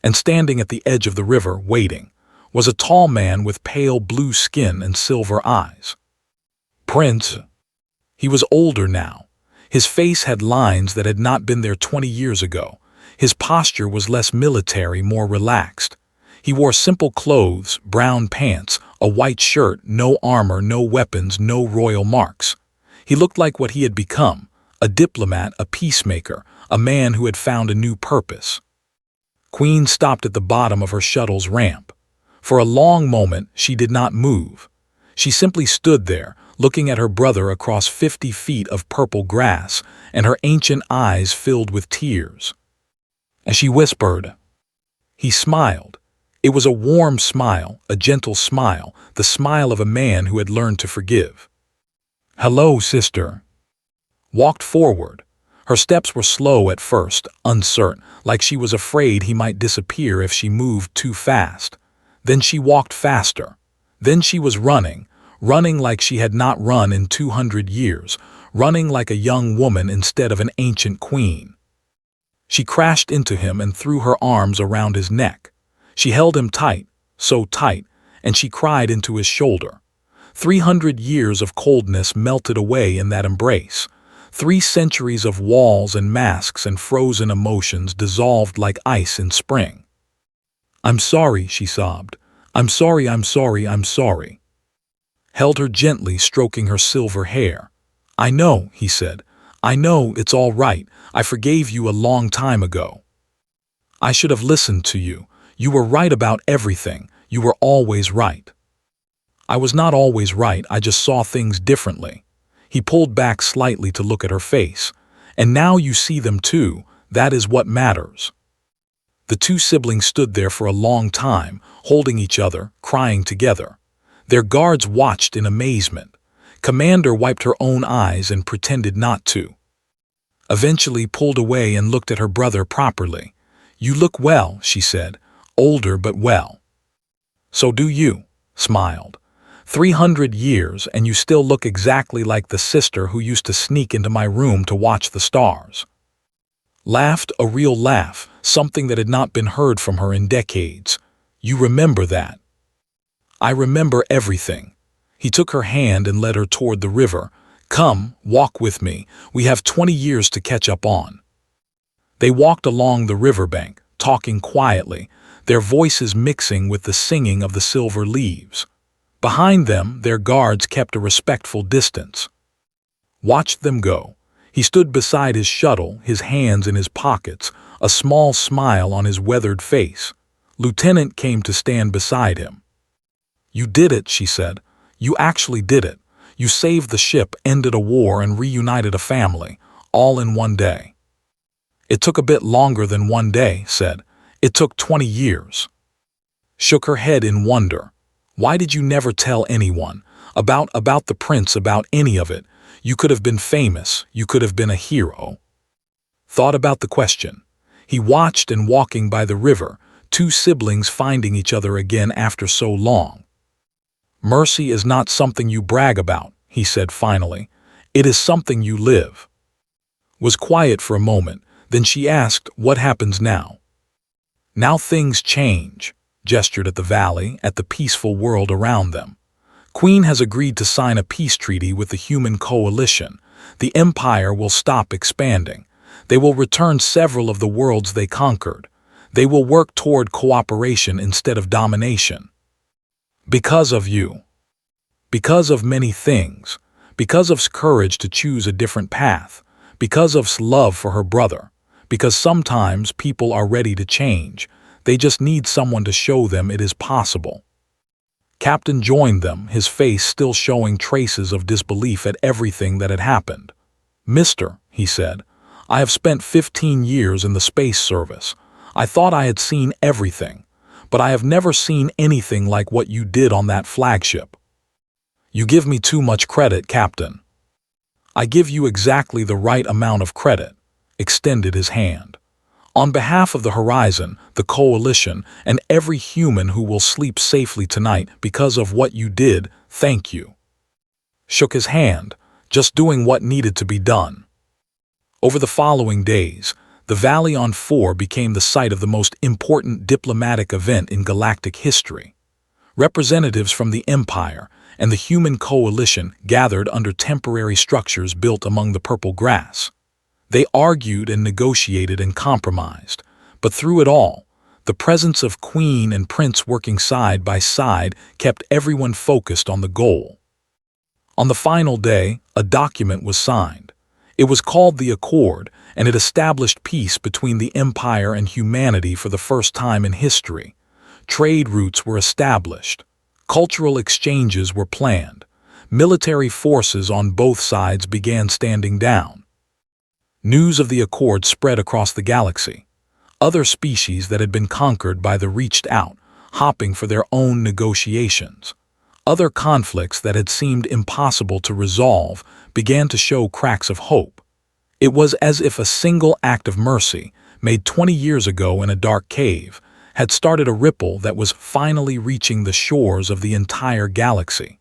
And standing at the edge of the river, waiting, was a tall man with pale blue skin and silver eyes. Prince. He was older now. His face had lines that had not been there 20 years ago. His posture was less military, more relaxed. He wore simple clothes, brown pants, a white shirt, no armor, no weapons, no royal marks. He looked like what he had become, a diplomat, a peacemaker, a man who had found a new purpose. Queen stopped at the bottom of her shuttle's ramp. For a long moment, she did not move. She simply stood there, looking at her brother across 50 feet of purple grass, and her ancient eyes filled with tears. As she whispered, he smiled. It was a warm smile, a gentle smile, the smile of a man who had learned to forgive. "Hello, sister." Walked forward. Her steps were slow at first, uncertain, like she was afraid he might disappear if she moved too fast. Then she walked faster. Then she was running like she had not run in 200 years, running like a young woman instead of an ancient queen. She crashed into him and threw her arms around his neck. She held him tight, so tight, and she cried into his shoulder. 300 years of coldness melted away in that embrace. 3 centuries of walls and masks and frozen emotions dissolved like ice in spring. "I'm sorry," she sobbed. "I'm sorry, I'm sorry, I'm sorry." Held her gently, stroking her silver hair. "I know," he said. "I know, it's all right. I forgave you a long time ago. I should have listened to you. You were right about everything. You were always right." "I was not always right, I just saw things differently." He pulled back slightly to look at her face. "And now you see them too. That is what matters." The 2 siblings stood there for a long time, holding each other, crying together. Their guards watched in amazement. Commander wiped her own eyes and pretended not to. Eventually pulled away and looked at her brother properly. "You look well," she said. "Older but well." "So do you," smiled. 300 years and you still look exactly like the sister who used to sneak into my room to watch the stars." Laughed a real laugh, something that had not been heard from her in decades. "You remember that?" "I remember everything." He took her hand and led her toward the river. "Come, walk with me. We have 20 years to catch up on." They walked along the riverbank, talking quietly, their voices mixing with the singing of the silver leaves. Behind them, their guards kept a respectful distance. Watched them go. He stood beside his shuttle, his hands in his pockets, a small smile on his weathered face. Lieutenant came to stand beside him. "You did it," she said. "You actually did it. You saved the ship, ended a war, and reunited a family, all in one day." "It took a bit longer than one day," said. "It took 20 years." Shook her head in wonder. "Why did you never tell anyone? About the prince, about any of it? You could have been famous, you could have been a hero." Thought about the question. He watched and walking by the river, 2 siblings finding each other again after so long. "Mercy is not something you brag about," he said finally. "It is something you live." Was quiet for a moment, then she asked, "What happens now?" "Now things change," gestured at the valley, at the peaceful world around them. "Queen has agreed to sign a peace treaty with the human coalition. The Empire will stop expanding. They will return several of the worlds they conquered. They will work toward cooperation instead of domination. Because of you. Because of many things. Because of courage to choose a different path. Because of love for her brother. Because sometimes people are ready to change. They just need someone to show them it is possible." Captain joined them, his face still showing traces of disbelief at everything that had happened. "Mister," he said, "I have spent 15 years in the space service. I thought I had seen everything, but I have never seen anything like what you did on that flagship." "You give me too much credit, Captain." "I give you exactly the right amount of credit," extended his hand. "On behalf of the Horizon, the Coalition, and every human who will sleep safely tonight because of what you did, thank you." Shook his hand, just doing what needed to be done. Over the following days, the Valley on 4 became the site of the most important diplomatic event in galactic history. Representatives from the Empire and the human coalition gathered under temporary structures built among the purple grass. They argued and negotiated and compromised, but through it all, the presence of Queen and Prince working side by side kept everyone focused on the goal. On the final day, a document was signed. It was called the Accord, and it established peace between the Empire and humanity for the first time in history. Trade routes were established. Cultural exchanges were planned. Military forces on both sides began standing down. News of the Accord spread across the galaxy. Other species that had been conquered by the reached out, hopping for their own negotiations. Other conflicts that had seemed impossible to resolve began to show cracks of hope. It was as if a single act of mercy, made 20 years ago in a dark cave, had started a ripple that was finally reaching the shores of the entire galaxy.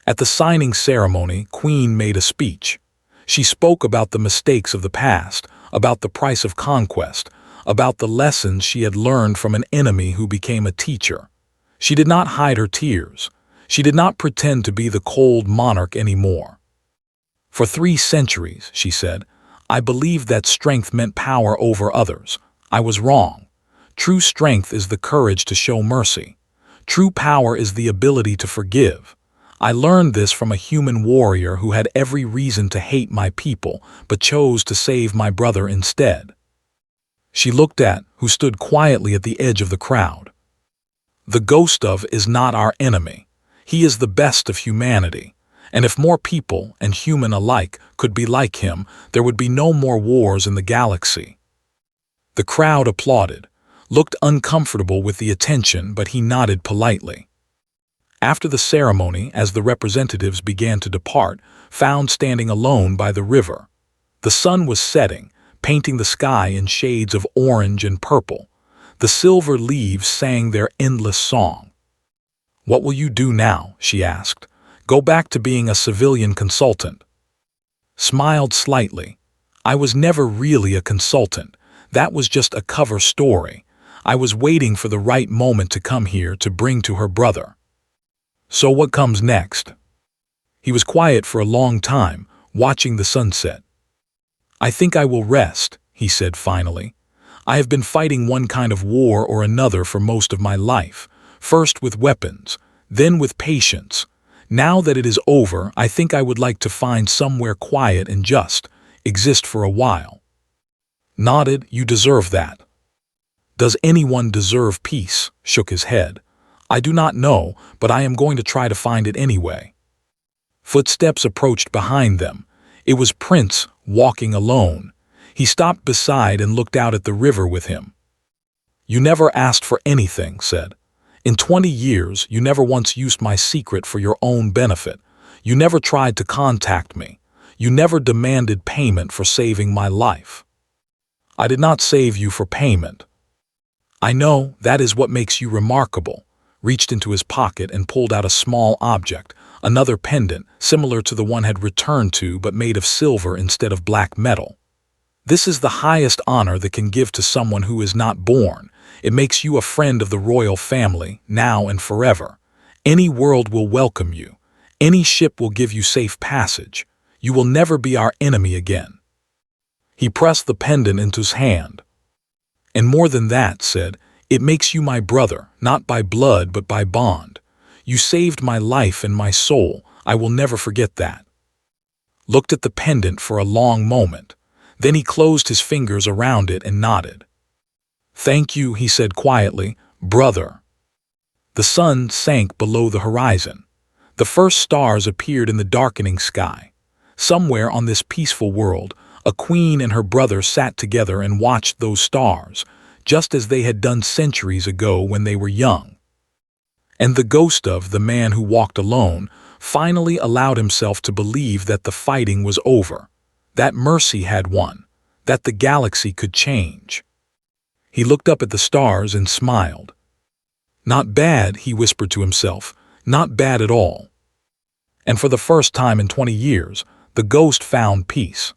At the signing ceremony, Queen made a speech. She spoke about the mistakes of the past, about the price of conquest, about the lessons she had learned from an enemy who became a teacher. She did not hide her tears. She did not pretend to be the cold monarch anymore. For 3 centuries, she said, I believed that strength meant power over others. I was wrong. True strength is the courage to show mercy. True power is the ability to forgive. I learned this from a human warrior who had every reason to hate my people, but chose to save my brother instead. She looked at who stood quietly at the edge of the crowd. The ghost of is not our enemy. He is the best of humanity. And if more people, and human alike, could be like him, there would be no more wars in the galaxy. The crowd applauded, looked uncomfortable with the attention, but he nodded politely. After the ceremony, as the representatives began to depart, found standing alone by the river. The sun was setting, painting the sky in shades of orange and purple. The silver leaves sang their endless song. What will you do now? She asked. Go back to being a civilian consultant. Smiled slightly. I was never really a consultant. That was just a cover story. I was waiting for the right moment to come here to bring to her brother. So what comes next? He was quiet for a long time, watching the sunset. I think I will rest, he said finally. I have been fighting one kind of war or another for most of my life, first with weapons, then with patience. Now that it is over, I think I would like to find somewhere quiet and just exist for a while. Nodded, you deserve that. Does anyone deserve peace? Shook his head. I do not know, but I am going to try to find it anyway. Footsteps approached behind them. It was Prince, walking alone. He stopped beside and looked out at the river with him. You never asked for anything, said. In 20 years, you never once used my secret for your own benefit. You never tried to contact me. You never demanded payment for saving my life. I did not save you for payment. I know that is what makes you remarkable. Reached into his pocket and pulled out a small object, another pendant, similar to the one had returned to but made of silver instead of black metal. This is the highest honor that can give to someone who is not born. It makes you a friend of the royal family, now and forever. Any world will welcome you. Any ship will give you safe passage. You will never be our enemy again. He pressed the pendant into his hand. And more than that, said, it makes you my brother, not by blood but by bond. You saved my life and my soul. I will never forget that. Looked at the pendant for a long moment. Then he closed his fingers around it and nodded. Thank you, he said quietly, brother. The sun sank below the horizon. The first stars appeared in the darkening sky. Somewhere on this peaceful world, a queen and her brother sat together and watched those stars, just as they had done centuries ago when they were young. And the ghost of the man who walked alone finally allowed himself to believe that the fighting was over, that mercy had won, that the galaxy could change. He looked up at the stars and smiled. Not bad, he whispered to himself, not bad at all. And for the first time in 20 years, the ghost found peace.